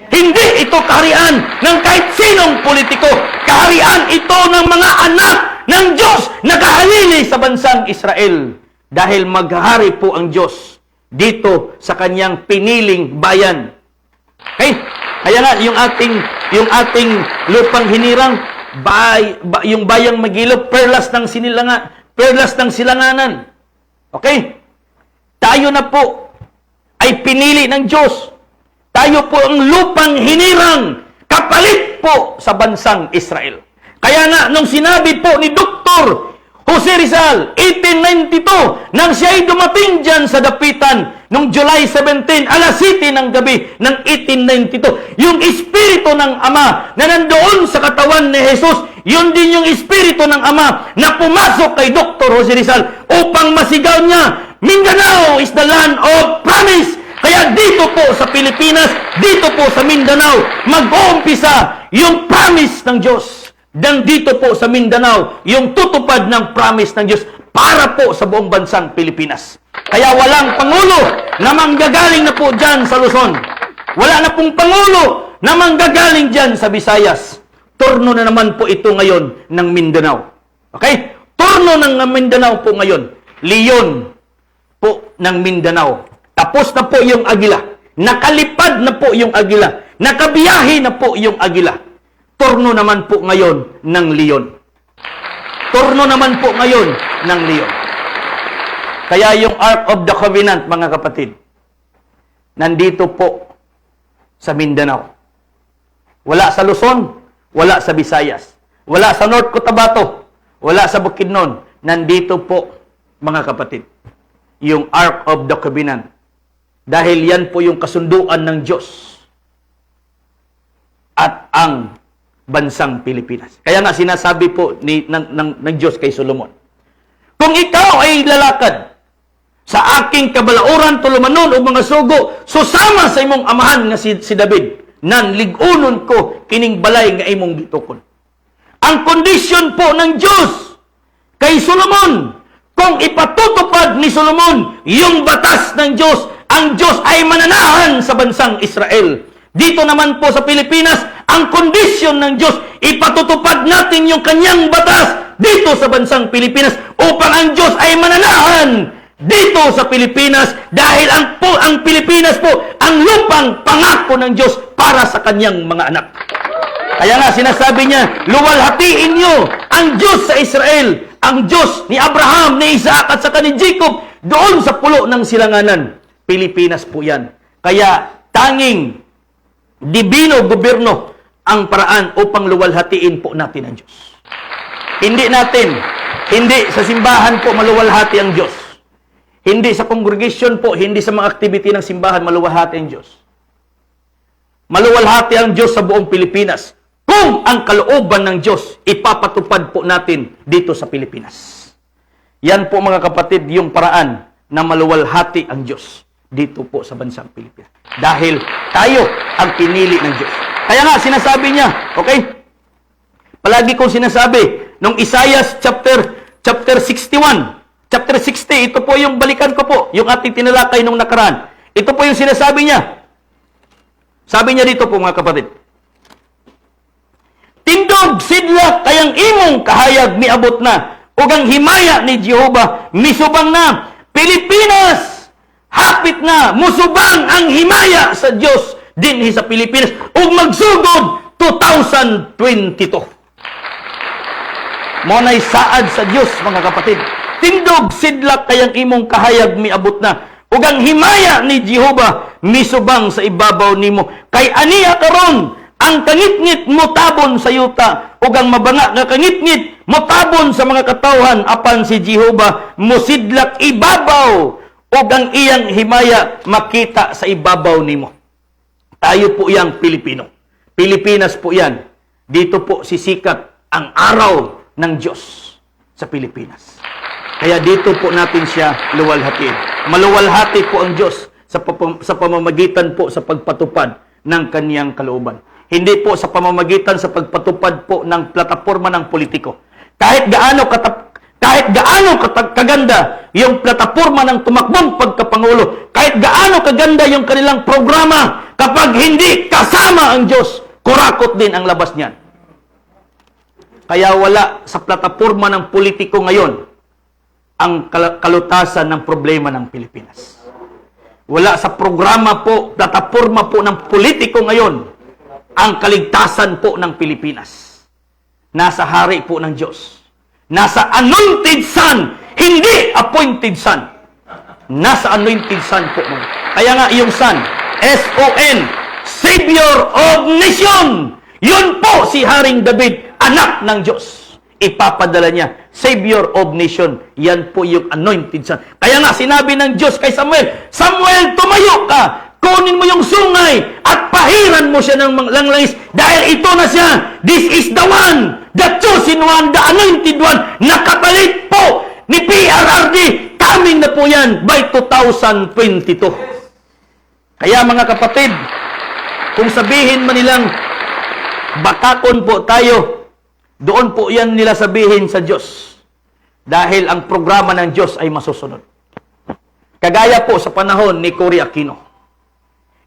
Hindi ito kaharian ng kahit sinong politiko. Kaharian ito ng mga anak ng Diyos na kahalili sa bansang Israel. Dahil maghahari po ang Diyos dito sa kanyang piniling bayan. Okay? Kaya nga, yung ating lupang hinirang, yung bayang Magilo, perlas ng silanganan. Okay? Tayo na po ay pinili ng Diyos. Tayo po ang lupang hinirang, kapalit po sa bansang Israel. Kaya nga, nung sinabi po ni Dr. Jose Rizal, 1892, nang siya'y dumating dyan sa dapitan, nung July 17, alas 7 ng gabi ng 1892, yung Espiritu ng Ama na nandoon sa katawan ni Jesus, yun din yung Espiritu ng Ama na pumasok kay Dr. Jose Rizal upang masigaw niya, Mindanao is the land of promise. Kaya dito po sa Pilipinas, dito po sa Mindanao, mag-uumpisa yung promise ng Diyos. Dan dito po sa Mindanao, yung tutupad ng promise ng Diyos para po sa buong bansang Pilipinas. Kaya walang Pangulo na manggagaling na po dyan sa Luzon. Wala na pong Pangulo na manggagaling dyan sa Visayas. Turno na naman po ito ngayon ng Mindanao. Okay? Turno ng Mindanao po ngayon. Leon po ng Mindanao. Tapos na po yung agila. Nakalipad na po yung agila. Nakabiyahe na po yung agila. Turno naman po ngayon ng Leon. Turno naman po ngayon ng Leon. Kaya yung Ark of the Covenant, mga kapatid, nandito po sa Mindanao. Wala sa Luzon, wala sa Visayas, wala sa North Cotabato, wala sa Bukidnon. Nandito po, mga kapatid, yung Ark of the Covenant. Dahil yan po yung kasunduan ng Diyos at ang bansang Pilipinas. Kaya nga sinasabi po ng Diyos kay Solomon, kung ikaw ay lalakad sa aking kabalauran tulumanon o mga sugo, susama sa imong amahan nga si David, nan ligunon ko kining balay nga imong gitukon. Ang kondisyon po ng Diyos kay Solomon, kung ipatutupad ni Solomon yung batas ng Diyos, ang Diyos ay mananahan sa bansang Israel. Dito naman po sa Pilipinas, ang kondisyon ng Diyos, ipatutupad natin yung kanyang batas dito sa bansang Pilipinas upang ang Diyos ay mananahan dito sa Pilipinas dahil ang Pilipinas po ang lupang pangako ng Diyos para sa kanyang mga anak. Kaya nga sinasabi niya, luwalhatiin niyo ang Diyos sa Israel, ang Diyos ni Abraham, ni Isaac at saka ni Jacob doon sa pulo ng silanganan. Pilipinas po yan. Kaya tanging dibino gobyerno ang paraan upang luwalhatiin po natin ang Diyos. Hindi sa simbahan po maluwalhati ang Diyos. Hindi sa congregation po, hindi sa mga activity ng simbahan maluwalhati ang Diyos. Maluwalhati ang Diyos sa buong Pilipinas kung ang kalooban ng Diyos ipapatupad po natin dito sa Pilipinas. Yan po mga kapatid, yung paraan na maluwalhati ang Diyos dito po sa bansang Pilipinas. Dahil tayo ang pinili ng Diyos. Kaya nga, sinasabi niya, okay? Palagi kong sinasabi, nung Isaiah chapter 61, chapter 60, ito po yung balikan ko po, yung ating tinalakay nung nakaraan. Ito po yung sinasabi niya. Sabi niya dito po mga kapatid, tindog sidla kayang imong kahayag miabot na, ug ang himaya ni Jehova misubang na. Pilipinas, hapit na, musubang ang himaya sa Diyos dinhi sa Pilipinas, ug magsugod 2022. Monay saad sa Diyos mga kapatid. Tindog sidla kayang imong kahayag miabot na, ug ang himaya ni Jehova misubang sa ibabaw nimo. Kay aniya karon ang kangitngit mo tabon sa yuta, ug ang mabanga nga kangitngit mo tabon sa mga katawhan, apan si Jehova mosidlak ibabaw, ug ang iyang himaya makita sa ibabaw nimo. Tayo po yang Pilipino. Pilipinas po yan. Dito po sisikat ang araw ng Diyos sa Pilipinas. Kaya dito po natin siya luwalhatiin. Maluwalhati po ang Diyos sa pamamagitan po sa pagpatupad ng kaniyang kalooban. Hindi po sa pamamagitan sa pagpatupad po ng plataporma ng politiko. Kahit gaano kaganda yung plataporma ng tumakbong pagkapangulo, kahit gaano kaganda yung kanilang programa, kapag hindi kasama ang Diyos, kurakot din ang labas niyan. Kaya wala sa plataporma ng politiko ngayon ang kalutasan ng problema ng Pilipinas. Wala sa programa po, plataporma po ng politiko ngayon ang kaligtasan po ng Pilipinas. Nasa hari po ng Diyos. Nasa anointed son, hindi appointed son. Nasa anointed son po. Kaya nga yung son, S-O-N, Savior of Nation. Yun po si Haring David, anak ng Diyos. Ipapadala niya, Savior of Nation. Yan po yung anointed son. Kaya nga sinabi ng Diyos kay Samuel, Samuel, tumayo ka, kunin mo yung sungay at pahiran mo siya ng langlangis dahil ito na siya. This is the one, the chosen one, the anointed one, nakapalit po ni PRRD. Coming na po yan by 2022. Kaya mga kapatid, kung sabihin man nilang bakakon po tayo, doon po yan nila sabihin sa Diyos. Dahil ang programa ng Diyos ay masusunod. Kagaya po sa panahon ni Cory Aquino.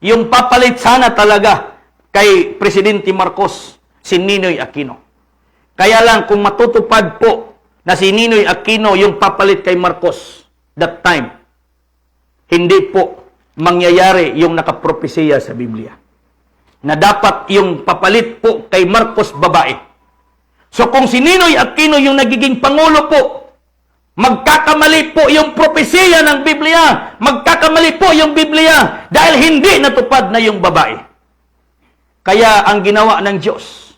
Yung papalit sana talaga kay Presidente Marcos, si Ninoy Aquino. Kaya lang kung matutupad po na si Ninoy Aquino yung papalit kay Marcos that time, hindi po mangyayari yung nakapropesiya sa Biblia. Na dapat yung papalit po kay Marcos babae. So kung si Ninoy Aquino yung nagiging pangulo po, magkakamali po yung propesiya ng Biblia. Magkakamali po yung Biblia dahil hindi natupad na yung babae. Kaya ang ginawa ng Diyos,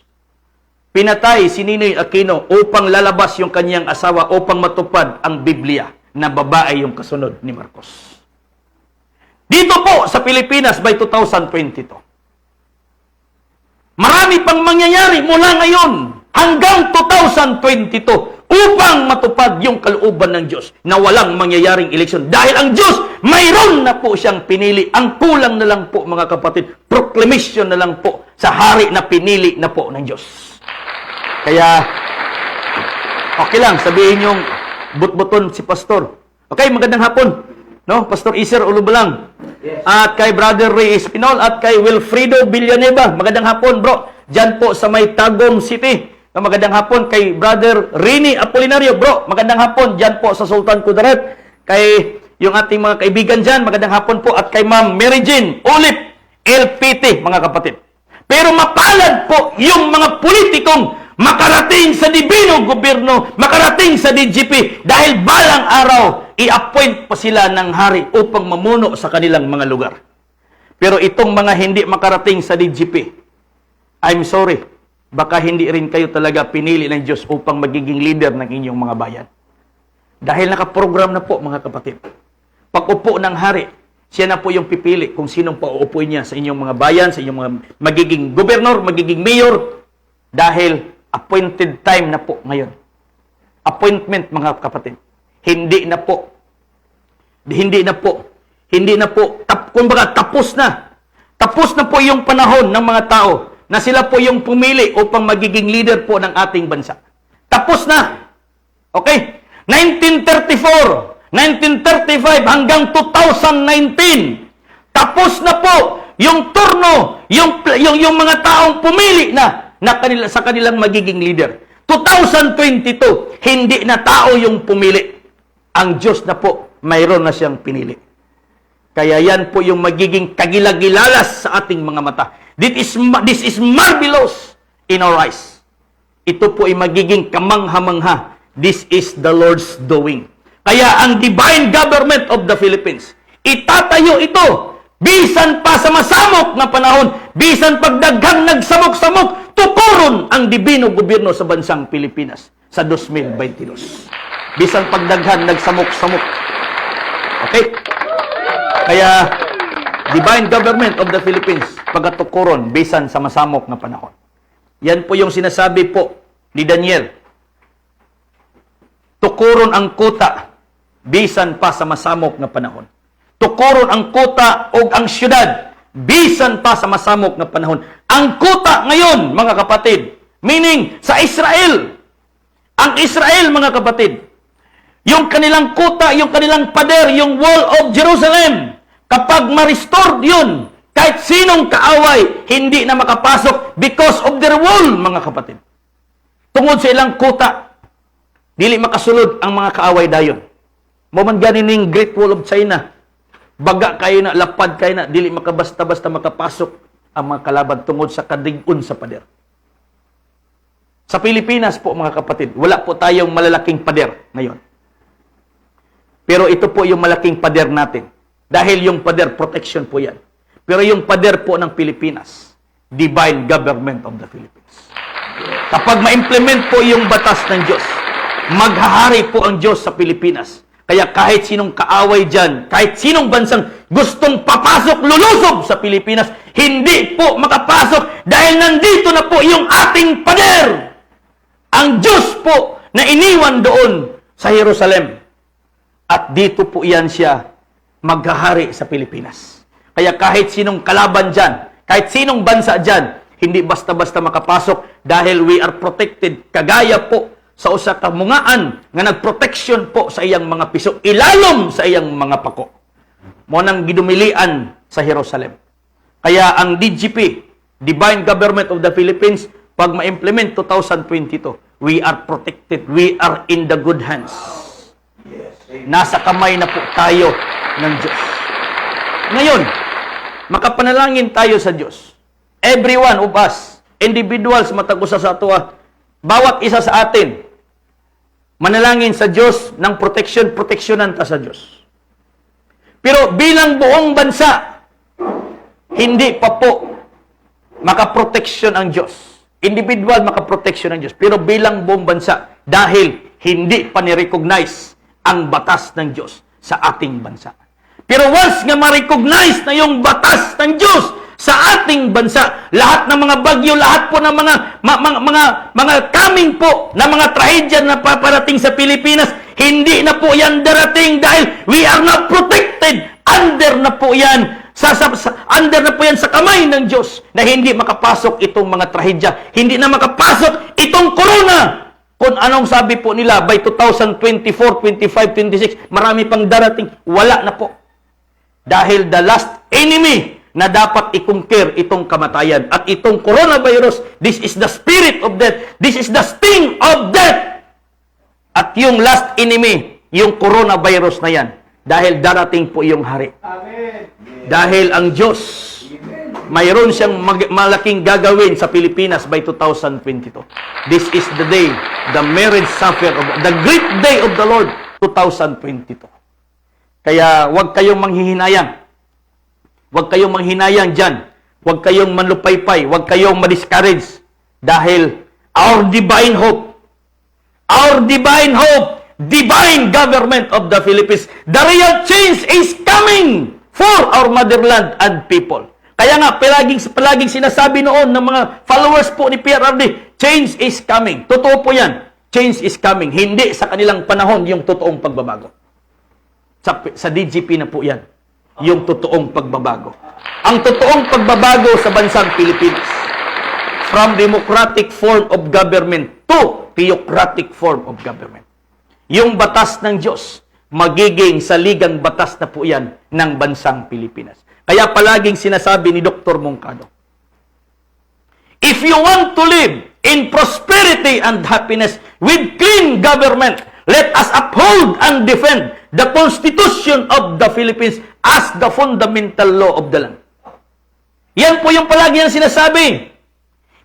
pinatay si Ninoy Aquino upang lalabas yung kanyang asawa upang matupad ang Biblia na babae yung kasunod ni Marcos. Dito po sa Pilipinas by 2022. Marami pang mangyayari mula ngayon hanggang 2022 upang matupad yung kalooban ng Diyos na walang mangyayaring eleksyon. Dahil ang Diyos, mayroon na po siyang pinili. Ang kulang na lang po, mga kapatid, proclamation na lang po sa hari na pinili na po ng Diyos. Kaya, okay lang, sabihin yung but-buton si Pastor. Okay, magandang hapon. No, Pastor Iser Ulubalang. Yes. At kay Brother Ray Espinol at kay Wilfredo Villanueva. Magandang hapon, bro. Diyan po sa may Tagum City. Magandang hapon kay Brother Rini Apolinario, bro. Magandang hapon diyan po sa Sultan Kudarat. Kay yung ating mga kaibigan diyan, magandang hapon po. At kay Ma'am Mary Jean Ulip LPT, mga kapatid. Pero mapalad po yung mga politikong makarating sa Dibino Gobyerno, makarating sa DGP, dahil balang araw, i-appoint pa sila ng hari upang mamuno sa kanilang mga lugar. Pero itong mga hindi makarating sa DGP, I'm sorry, baka hindi rin kayo talaga pinili ng Diyos upang magiging leader ng inyong mga bayan. Dahil nakaprogram na po, mga kapatid. Pag-upo ng hari, siya na po yung pipili kung sinong pauupuin niya sa inyong mga bayan, sa inyong mga magiging gobernador, magiging mayor, dahil appointed time na po ngayon. Appointment, mga kapatid. Hindi na po, kumbaga tapos na. Tapos na po yung panahon ng mga tao na sila po yung pumili upang magiging leader po ng ating bansa. Tapos na. Okay? 1934, 1935 hanggang 2019. Tapos na po yung turno, yung mga taong pumili na sa kanilang magiging leader. 2022, hindi na tao yung pumili. Ang Diyos na po, mayroon na siyang pinili. Kaya yan po yung magiging kagilagilalas sa ating mga mata. This is marvelous in our eyes. Ito po ay magiging kamangha-mangha. This is the Lord's doing. Kaya ang divine government of the Philippines, itatayo ito bisan pa sa masamok na panahon, bisan pagdaghang nagsamok-samok, tukuron ang dibino gobyerno sa bansang Pilipinas sa 2022. Bisan pagdaghan nagsamok-samok. Okay? Kaya, divine government of the Philippines, pagatukuron bisan sa masamok na panahon. Yan po yung sinasabi po ni Daniel. Tukuron ang kuta bisan pa sa masamok na panahon. Tukuron ang kuta o ang syudad bisan pa sa masamok na panahon. Ang kuta ngayon, mga kapatid, meaning sa Israel. Ang Israel, mga kapatid, yung kanilang kuta, yung kanilang pader, yung wall of Jerusalem, kapag ma-restore yun, kahit sinong kaaway, hindi na makapasok because of their wall, mga kapatid. Tungod sa ilang kuta, dili makasulod ang mga kaaway dayon. Moman ganin ning Great Wall of China, baga kayo na, lapad kayo na, dili makabasta-basta makapasok ang mga kalaban tungod sa kadig-un sa pader. Sa Pilipinas po, mga kapatid, wala po tayong malalaking pader ngayon. Pero ito po yung malaking pader natin. Dahil yung pader, protection po yan. Pero yung pader po ng Pilipinas, divine government of the Philippines. Kapag ma-implement po yung batas ng Diyos, maghahari po ang Diyos sa Pilipinas. Kaya kahit sinong kaaway dyan, kahit sinong bansang gustong papasok, lulusob sa Pilipinas, hindi po makapasok dahil nandito na po yung ating pader. Ang Diyos po na iniwan doon sa Jerusalem. At dito po yan siya maghahari sa Pilipinas. Kaya kahit sinong kalaban dyan, kahit sinong bansa dyan, hindi basta-basta makapasok dahil we are protected. Kagaya po sa usa ka mungaan nga nagproteksyon po sa iyang mga piso, ilalom sa iyang mga pako. Mo nang gidumilian sa Jerusalem. Kaya ang DGP, Divine Government of the Philippines, pag ma-implement 2022, we are protected. We are in the good hands. Nasa kamay na po tayo ng Diyos. Ngayon, makapanalangin tayo sa Diyos. Every one of us, individuals matagusa sa ato, bawat isa sa atin, manalangin sa Diyos ng proteksyonan ta sa Diyos. Pero bilang buong bansa, hindi pa po makaproteksyon ang Diyos. Individual makaproteksyon ang Diyos. Pero bilang buong bansa, dahil hindi pa ni-recognize ang batas ng Diyos sa ating bansa. Pero once nga ma-recognize na yung batas ng Diyos sa ating bansa. Lahat ng mga bagyo, lahat po ng mga coming po na mga trahedya na paparating sa Pilipinas, hindi na po yan darating dahil we are now protected. Under na po yan. Under na po yan sa kamay ng Diyos na hindi makapasok itong mga trahedya. Hindi na makapasok itong corona. Kung anong sabi po nila, by 2024, 25, 26, marami pang darating. Wala na po. Dahil the last enemy na dapat i-conquer itong kamatayan. At itong coronavirus, this is the spirit of death. This is the sting of death. At yung last enemy, yung coronavirus na yan. Dahil darating po yung hari. Amen. Dahil ang Diyos, mayroon siyang malaking gagawin sa Pilipinas by 2022. This is the day, the marriage supper of the great day of the Lord, 2022. Kaya huwag kayong manghihinayang. Huwag kayong manghinayang dyan. Huwag kayong manlupaypay. Huwag kayong ma-discourage. Dahil our divine hope, divine government of the Philippines, the real change is coming for our motherland and people. Kaya nga, palaging sinasabi noon ng mga followers po ni PRRD, change is coming. Totoo po yan. Change is coming. Hindi sa kanilang panahon yung totoong pagbabago. Sa DGP na po yan. Yung totoong pagbabago. Ang totoong pagbabago sa bansang Pilipinas. From democratic form of government to theocratic form of government. Yung batas ng Diyos, magiging saligang batas na po yan ng bansang Pilipinas. Kaya palaging sinasabi ni Dr. Moncado, if you want to live in prosperity and happiness with clean government, let us uphold and defend the Constitution of the Philippines as the fundamental law of the land. Yan po yung palagi yung sinasabi.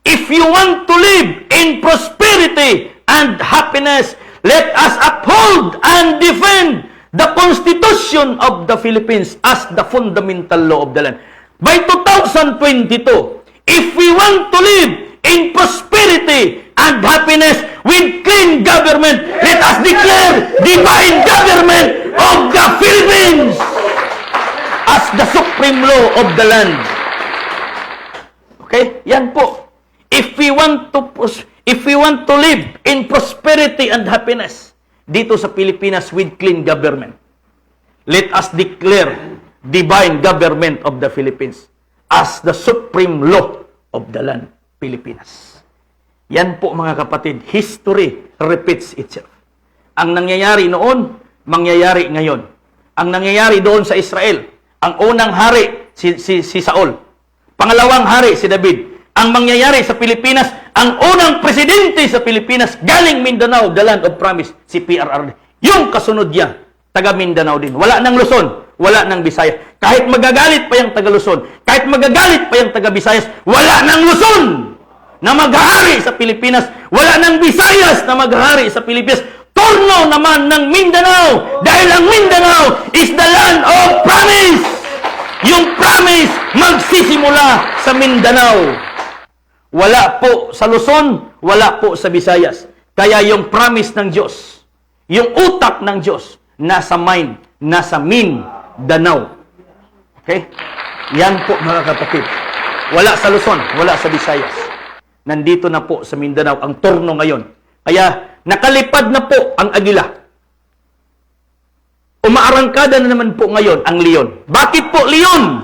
If you want to live in prosperity and happiness, let us uphold and defend the Constitution of the Philippines as the fundamental law of the land. By 2022, if we want to live in prosperity and happiness with clean government, let us declare divine government of the Philippines as the supreme law of the land. Okay? Yan po. If we want to live in prosperity and happiness dito sa Pilipinas with clean government, let us declare divine government of the Philippines as the supreme law of the land, Pilipinas. Yan po mga kapatid, history repeats itself. Ang nangyayari noon, mangyayari ngayon. Ang nangyayari doon sa Israel, ang unang hari si Saul, pangalawang hari si David. Ang mangyayari sa Pilipinas, ang unang presidente sa Pilipinas, galing Mindanao, the land of promise, si PRRD. Yung kasunod niya, taga Mindanao din. Wala nang Luzon, wala nang Visayas. Kahit magagalit pa yung taga Luzon, kahit magagalit pa yung taga Visayas, wala nang Luzon na maghahari sa Pilipinas, wala nang Visayas na maghahari sa Pilipinas. Turno naman ng Mindanao, dahil ang Mindanao is the land of promise. Yung promise magsisimula sa Mindanao. Wala po sa Luzon, wala po sa Visayas. Kaya yung promise ng Diyos, yung utak ng Diyos, nasa mind, nasa Mindanao. Okay? Yan po mga kapatid. Wala sa Luzon, wala sa Visayas. Nandito na po sa Mindanao ang turno ngayon. Kaya nakalipad na po ang agila. Umaarangkada na naman po ngayon ang leon. Bakit po leon?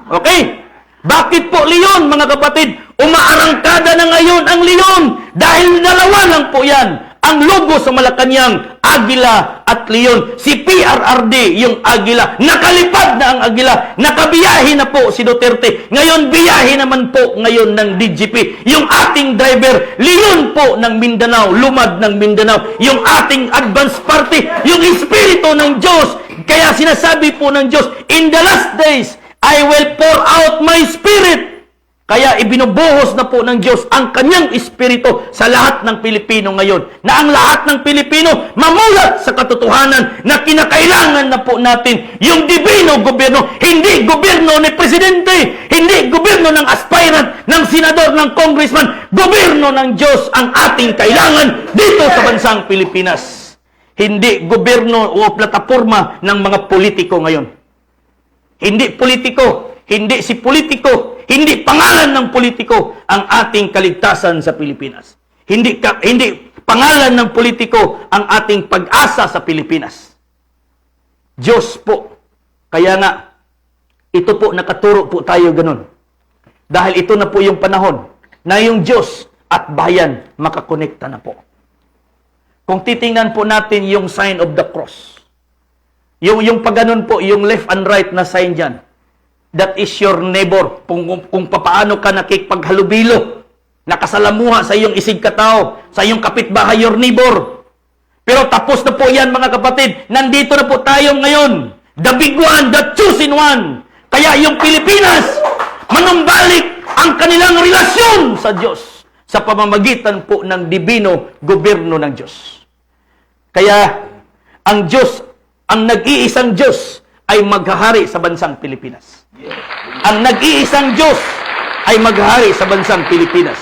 Okay? Bakit po leon, mga kapatid? Umaarangkada na ngayon ang leon dahil dalawa lang po yan. Ang logo sa Malacanang, agila at leon. Si PRRD, yung agila. Nakalipad na ang agila. Nakabiyahe na po si Duterte. Ngayon, biyahe naman po ngayon ng DGP. Yung ating driver, leon po ng Mindanao, lumad ng Mindanao. Yung ating advance party, yung espiritu ng Diyos. Kaya sinasabi po ng Diyos, in the last days, I will pour out my spirit. Kaya ibinubuhos na po ng Diyos ang kanyang espiritu sa lahat ng Pilipino ngayon. Na ang lahat ng Pilipino mamulat sa katotohanan na kinakailangan na po natin yung divino gobyerno. Hindi gobyerno ni Presidente, hindi gobyerno ng aspirant, ng senador, ng congressman. Gobyerno ng Diyos ang ating kailangan dito sa bansang Pilipinas. Hindi gobyerno o plataforma ng mga politiko ngayon. Hindi politiko, hindi si politiko, hindi pangalan ng politiko ang ating kaligtasan sa Pilipinas. Hindi pangalan ng politiko ang ating pag-asa sa Pilipinas. Diyos po. Kaya nga, ito po, nakaturo po tayo ganun. Dahil ito na po yung panahon na yung Diyos at bayan makakonekta na po. Kung titingnan po natin yung sign of the cross, yung pagganon po, yung left and right na sign dyan, that is your neighbor. Kung papaano ka nakikipaghalubilo, nakasalamuha sa iyong isig katao, sa iyong kapitbahay, your neighbor. Pero tapos na po yan, mga kapatid. Nandito na po tayo ngayon. The big one, the chosen one. Kaya yung Pilipinas, manumbalik ang kanilang relasyon sa Diyos sa pamamagitan po ng dibino gobyerno ng Diyos. Kaya ang Diyos, ang nag-iisang Diyos ay maghahari sa bansang Pilipinas. Ang nag-iisang Diyos ay maghahari sa bansang Pilipinas.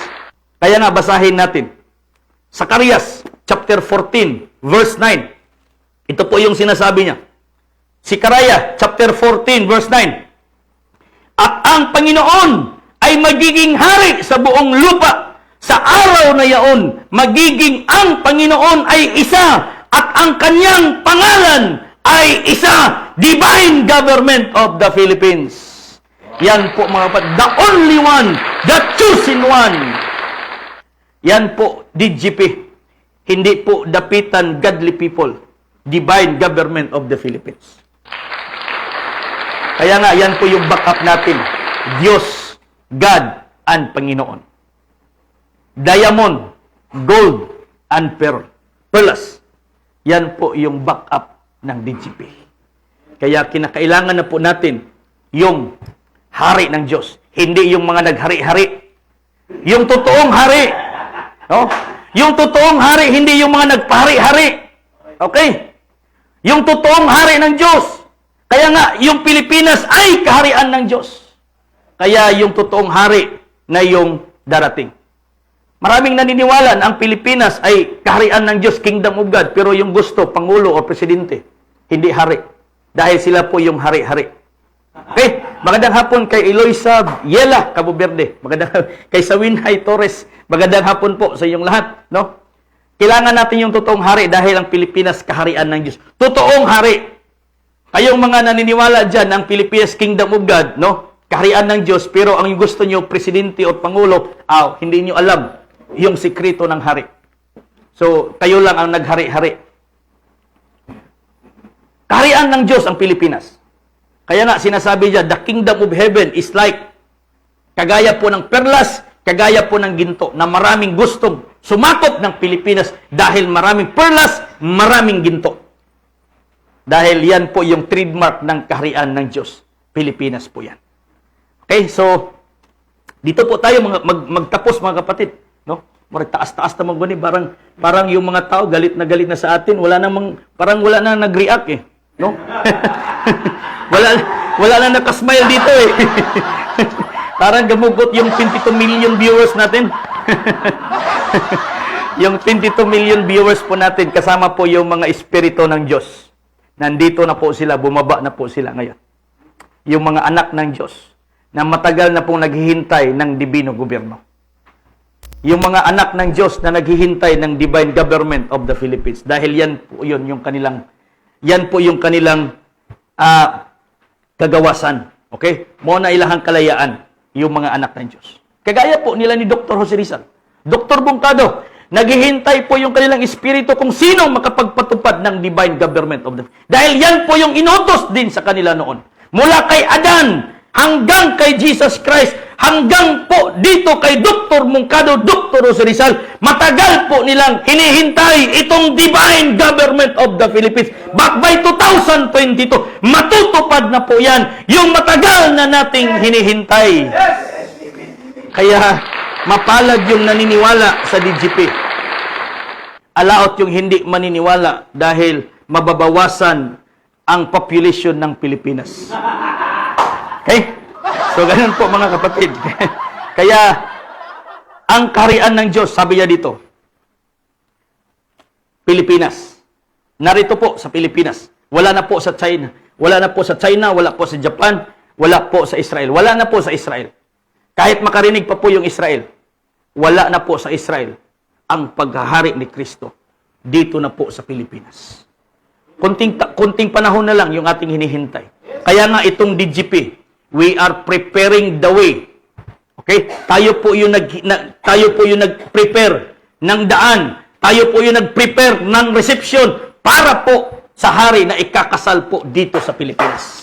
Kaya nga basahin natin. Zacarias chapter 14 verse 9. Ito po yung sinasabi niya. Zacarias chapter 14 verse 9. At ang Panginoon ay magiging hari sa buong lupa. Sa araw na yaon, magiging ang Panginoon ay isa at ang kanyang pangalan ay isa. Divine Government of the Philippines. Yan po mga kapatid. The only one, the chosen one. Yan po, DGP. Hindi po dapitan godly people. Divine Government of the Philippines. Kaya nga, yan po yung backup natin. Diyos, God, and Panginoon. Diamond, gold, and pearls. Yan po yung backup ng DGP. Kaya kinakailangan na po natin yung hari ng Diyos. Hindi yung mga naghari-hari. Yung totoong hari. No? Yung totoong hari, hindi yung mga nagpahari-hari. Okay? Yung totoong hari ng Diyos. Kaya nga, yung Pilipinas ay kaharian ng Diyos. Kaya yung totoong hari na yung darating. Maraming naniniwala na ang Pilipinas ay kaharian ng Diyos, Kingdom of God, pero yung gusto, Pangulo o Presidente, hindi hari. Dahil sila po yung hari-hari. Okay? Magandang hapon kay Eloisa Yela, Cabo Verde. Magandang kay Sawinhay Torres. Magandang hapon po sa inyong lahat. No? Kailangan natin yung totoong hari dahil ang Pilipinas kaharian ng Diyos. Totoong hari. Kayong mga naniniwala dyan, ang Pilipinas Kingdom of God, no? Kaharian ng Diyos, pero ang gusto nyo, Presidente o Pangulo, hindi nyo alam yung sikreto ng hari. So, kayo lang ang naghari-hari. Kaharian ng Diyos ang Pilipinas. Kaya nga, sinasabi dyan, the kingdom of heaven is like, kagaya po ng perlas, kagaya po ng ginto, na maraming gustong sumakop ng Pilipinas dahil maraming perlas, maraming ginto. Dahil yan po yung trademark ng kaharian ng Diyos. Pilipinas po yan. Okay, so, dito po tayo magtapos mga kapatid. No? Taas-taas naman gani, parang yung mga tao galit na sa atin, parang wala na nag-react eh. No? wala na nakasmile dito eh. Parang gamugot yung 22 million viewers natin. Yung 22 million viewers po natin, kasama po yung mga espiritu ng Diyos. Nandito na po sila, bumaba na po sila ngayon. Yung mga anak ng Diyos, na matagal na pong naghihintay ng divino gobyerno. Yung mga anak ng Diyos na naghihintay ng divine government of the Philippines. Dahil yan po yung kanilang kagawasan. Okay? Mo na ilahang kalayaan yung mga anak ng Diyos. Kagaya po nila ni Dr. Jose Rizal. Dr. Bungkado, naghihintay po yung kanilang espiritu kung sino makapagpatupad ng divine government of the Philippines. Dahil yan po yung inutos din sa kanila noon. Mula kay Adan hanggang kay Jesus Christ, hanggang po dito kay Dr. Bungkado, Dr. Jose Rizal, matagal po nilang hinihintay itong divine government of the Philippines. Back by 2022, matutupad na po yan, yung matagal na nating hinihintay. Kaya, mapalad yung naniniwala sa DGP. Alaot yung hindi maniniwala dahil mababawasan ang population ng Pilipinas. Okay? So, ganun po mga kapatid. Kaya, ang kaharian ng Diyos, sabi niya dito, Pilipinas. Narito po sa Pilipinas. Wala na po sa China. Wala na po sa China, wala po sa Japan, wala po sa Israel. Wala na po sa Israel. Kahit makarinig pa po yung Israel, wala na po sa Israel ang paghahari ni Kristo dito na po sa Pilipinas. Kunting panahon na lang yung ating hinihintay. Kaya nga itong DGP, we are preparing the way. Okay? Tayo po yung nag-prepare ng daan. Tayo po yung nag-prepare ng reception para po sa hari na ikakasal po dito sa Pilipinas.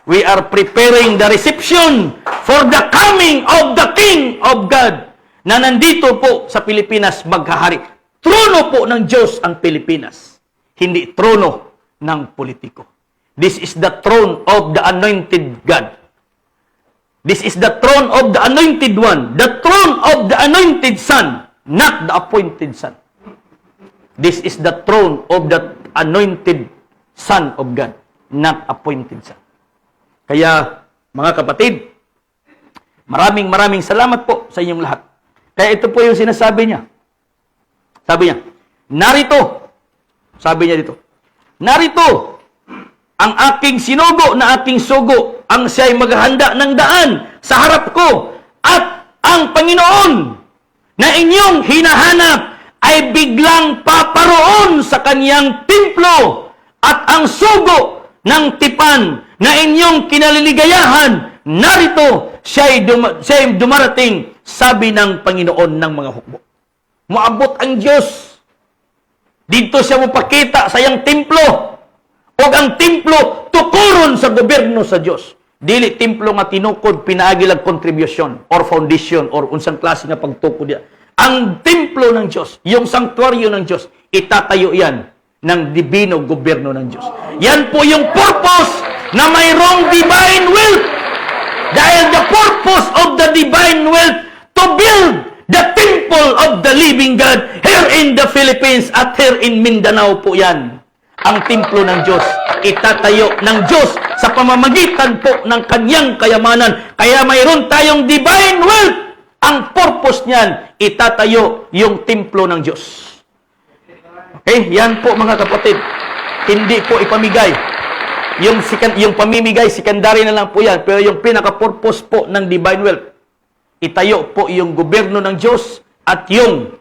We are preparing the reception for the coming of the King of God na nandito po sa Pilipinas maghahari. Trono po ng Diyos ang Pilipinas, hindi trono ng politiko. This is the throne of the anointed God. This is the throne of the anointed one, the throne of the anointed son, not the appointed son. This is the throne of the anointed son of God, not appointed son. Kaya, mga kapatid, maraming salamat po sa inyong lahat. Kaya ito po yung sinasabi niya. Sabi niya, narito, sabi niya dito, narito, ang aking sinugo na aking sugo, ang siya'y maghahanda ng daan sa harap ko, at ang Panginoon na inyong hinahanap ay biglang paparoon sa kaniyang templo, at ang sugo ng tipan na inyong kinaliligayahan, narito, siya'y dumarating, sabi ng Panginoon ng mga hukbo. Moabot ang Diyos. Dito siya mapakita sa iyang templo. O ang templo, tukuron sa gobyerno sa Diyos. Dili templo nga tinukod, pinaagilag contribution, or foundation, or unsang klase nga pagtukod yan. Ang templo ng Diyos, yung sanctuaryo ng Diyos, itatayo yan ng divino gobyerno ng Diyos. Yan po yung purpose na mayroong divine wealth. Dahil the purpose of the divine wealth to build the temple of the living God here in the Philippines at here in Mindanao po yan. Ang templo ng Diyos, itatayo ng Diyos sa pamamagitan po ng kanyang kayamanan. Kaya mayroon tayong divine wealth. Ang purpose niyan, itatayo yung templo ng Diyos. Okay? Yan po mga kapatid. Hindi po ipamigay. Yung pamimigay, secondary na lang po yan. Pero yung pinaka-purpose po ng divine wealth, itayo po yung gobyerno ng Diyos at yung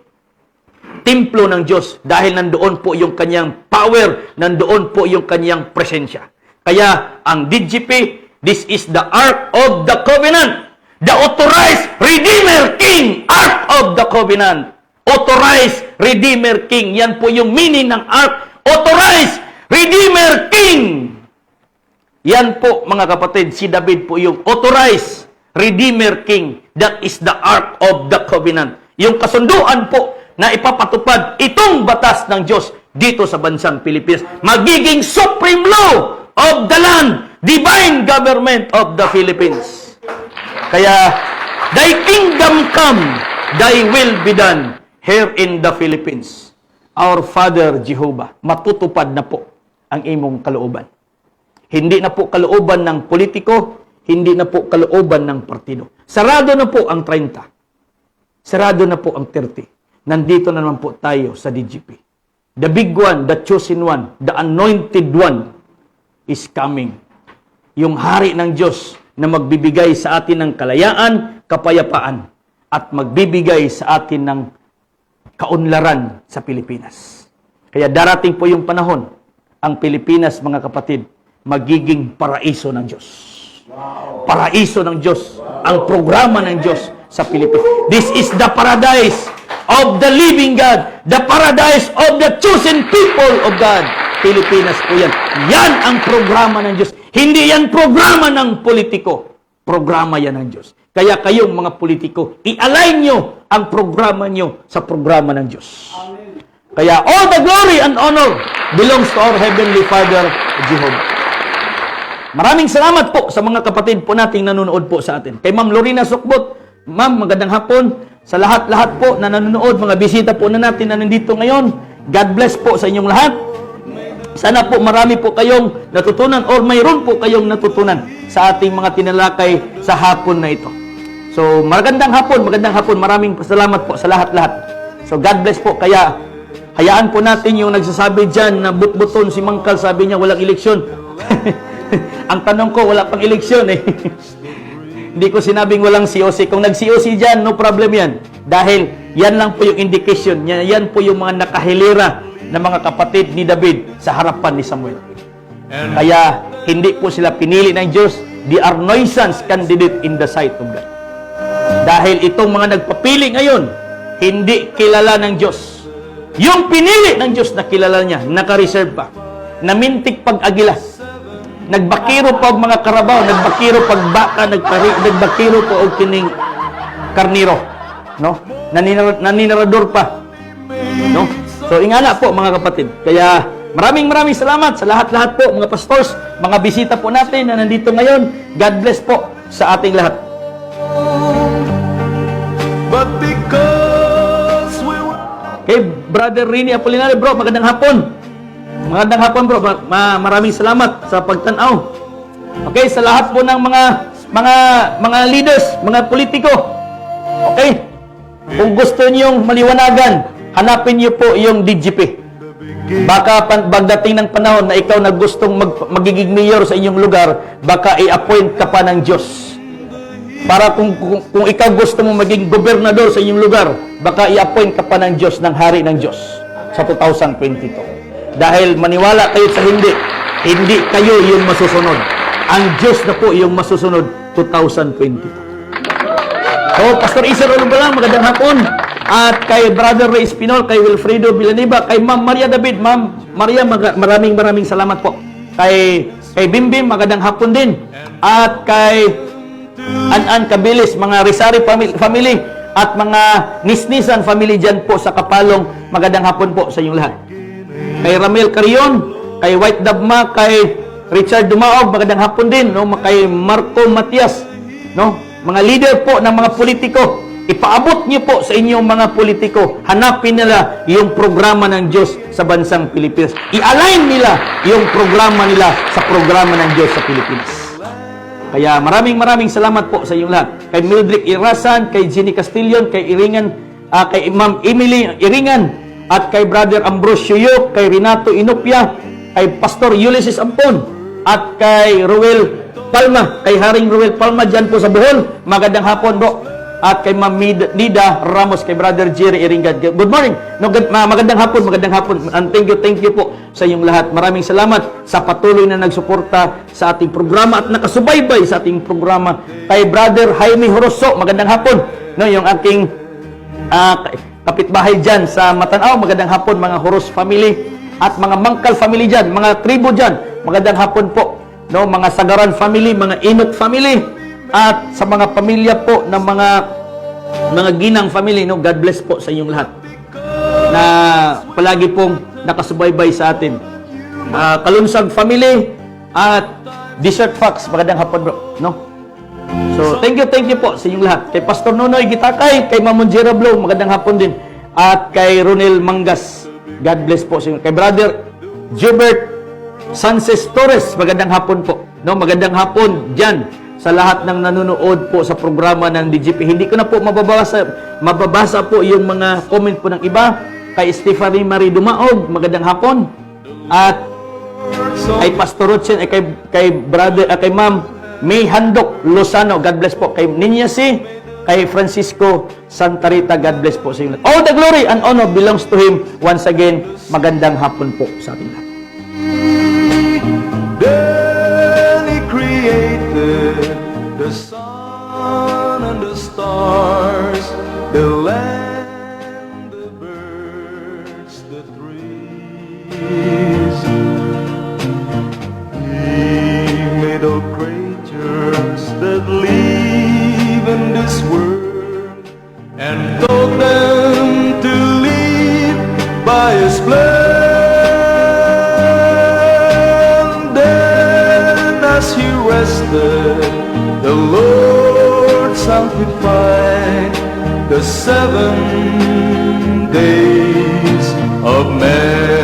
templo ng Diyos dahil nandoon po yung kanyang power, nandoon po yung kanyang presensya. Kaya ang DGP, this is the Ark of the Covenant, the authorized Redeemer King, Ark of the Covenant. Authorized Redeemer King. Yan po yung meaning ng Ark. Authorized Redeemer King. Yan po mga kapatid, si David po yung authorized Redeemer King. That is the Ark of the Covenant. Yung kasunduan po na ipapatupad itong batas ng Diyos dito sa bansang Pilipinas. Magiging supreme law of the land, divine government of the Philippines. Kaya, thy kingdom come, thy will be done here in the Philippines. Our Father Jehovah, matutupad na po ang imong kalooban. Hindi na po kalooban ng politiko, hindi na po kalooban ng partido. Sarado na po ang 30. Sarado na po ang 30. Nandito na naman po tayo sa DGP. The big one, the chosen one, the anointed one is coming. Yung hari ng Diyos na magbibigay sa atin ng kalayaan, kapayapaan, at magbibigay sa atin ng kaunlaran sa Pilipinas. Kaya darating po yung panahon, ang Pilipinas, mga kapatid, magiging paraiso ng Diyos. Paraiso ng Diyos. Ang programa ng Diyos sa Pilipinas. This is the paradise of the living God. The paradise of the chosen people of God. Pilipinas po yan. Yan ang programa ng Diyos. Hindi yan programa ng politiko. Programa yan ng Diyos. Kaya kayong mga politiko, i-align nyo ang programa nyo sa programa ng Diyos. Amen. Kaya all the glory and honor belongs to our Heavenly Father, Jehovah. Maraming salamat po sa mga kapatid po nating nanonood po sa atin. Kay Ma'am Lorena Sukbot, Ma'am, magandang hapon. Sa lahat-lahat po na nanonood, mga bisita po na natin na nandito ngayon, God bless po sa inyong lahat. Sana po marami po kayong natutunan or mayroon po kayong natutunan sa ating mga tinalakay sa hapon na ito. So, magandang hapon. Maraming salamat po sa lahat-lahat. So, God bless po. Kaya, hayaan po natin yung nagsasabi dyan na but-buton si Mangkal, sabi niya walang eleksyon. Ang tanong ko, wala pang eleksyon eh. Hindi ko sinabing walang COC. Kung nag-COC dyan, no problem yan. Dahil yan lang po yung indication. Yan po yung mga nakahilera na mga kapatid ni David sa harapan ni Samuel. Kaya hindi po sila pinili ng Diyos. They are nuisance candidate in the sight of God. Dahil itong mga nagpapili ngayon, hindi kilala ng Diyos. Yung pinili ng Diyos na kilala niya, naka-reserve pa. Namintik pag-agila. Nagbakiro pa og mga karabaw, nagbakiro pag baka, nagbakiro pa og kining karniro, no? Naninarador pa, no? So ingana po mga kapatid. Kaya maraming salamat sa lahat-lahat po mga pastors, mga bisita po natin na nandito ngayon. God bless po sa ating lahat. But because we were... Kay Brother Rini Apolinario, bro, magandang hapon. Magandang hapon, bro. Maraming salamat sa pagtanaw. Okay, sa lahat po ng mga leaders, mga politiko. Okay? Kung gusto niyong maliwanagan, hanapin niyo po yung DGP. Baka pagdating ng panahon na ikaw na gustong magiging mayor sa inyong lugar, baka i-appoint ka pa ng Diyos. Para kung ikaw gusto mo maging gobernador sa inyong lugar, baka i-appoint ka pa ng Diyos, ng hari ng Diyos sa 2022. Dahil maniwala kayo sa hindi kayo yung masusunod. Ang Diyos na po yung masusunod 2022. So, Pastor Isa Rolumbalang, magandang hapon. At kay Brother Ray Espinol, kay Wilfredo Villanueva, kay Ma'am Maria David. Ma'am Maria, maraming salamat po. Kay Bimbim, magandang hapon din. At kay An Kabilis, mga Risari family, at mga Nisnisan family dyan po sa Kapalong, magandang hapon po sa inyong lahat. Kay Ramel Carion, kay White Dabma, kay Richard Dumaog, magandang hapon din, no? Kay Marco Matias, no? Mga leader po ng mga politiko, ipaabot niyo po sa inyong mga politiko, hanapin nila yung programa ng Diyos sa bansang Pilipinas. I-align nila yung programa nila sa programa ng Diyos sa Pilipinas. Kaya maraming salamat po sa inyong lahat. Kay Mildred Irasan, kay Jenny Castillon, kay kay Ma'am Emily Iringan, at kay Brother Ambrosio Yuk, kay Renato Inopia, kay Pastor Ulysses Ampon, at kay Ruel Palma, kay Haring Ruel Palma dyan po sa Bohol. Magandang hapon po. At kay Ma'am Nida Ramos, kay Brother Jerry Iringad. Good morning. No, magandang hapon. And thank you po sa inyong lahat. Maraming salamat sa patuloy na nagsuporta sa ating programa at nakasubaybay sa ating programa. Kay Brother Jaime Horoso, magandang hapon. No, yung aking kapitbahay dyan sa Matanao, magandang hapon mga Horos family at mga Mangkal family dyan, mga tribo dyan, magandang hapon po. No, mga Sagaran family, mga Inok family, at sa mga pamilya po ng mga Ginang family, no, God bless po sa inyong lahat na palagi pong nakasubaybay sa atin. Kalunsag family at Desert Fox, magandang hapon bro, no? So, thank you po sa inyong lahat. Kay Pastor Nonoy Gitakay, kay Mamon Jerablo, magandang hapon din. At kay Ronel Mangas, God bless po sa inyo. Kay Brother Gilbert Sanchez Torres, magandang hapon po. No, magandang hapon diyan sa lahat ng nanonood po sa programa ng DGP. Hindi ko na po mababasa po yung mga comment po ng iba. Kay Stephanie Marie Dumaog, magandang hapon. At kay Pastor Rochen, kay Brother, kay Ma'am May Handok Lozano, God bless po. Kay Ninya C, kay Francisco Santa Rita, God bless po sa inyo. All the glory and honor belongs to Him. Once again, magandang hapon po sa ating lahat. Then He created the sun and the stars, the land, the birds, the trees. He made all creatures that live in this world and told them to live by His plan. As He rested, the Lord sanctified the 7 days of man.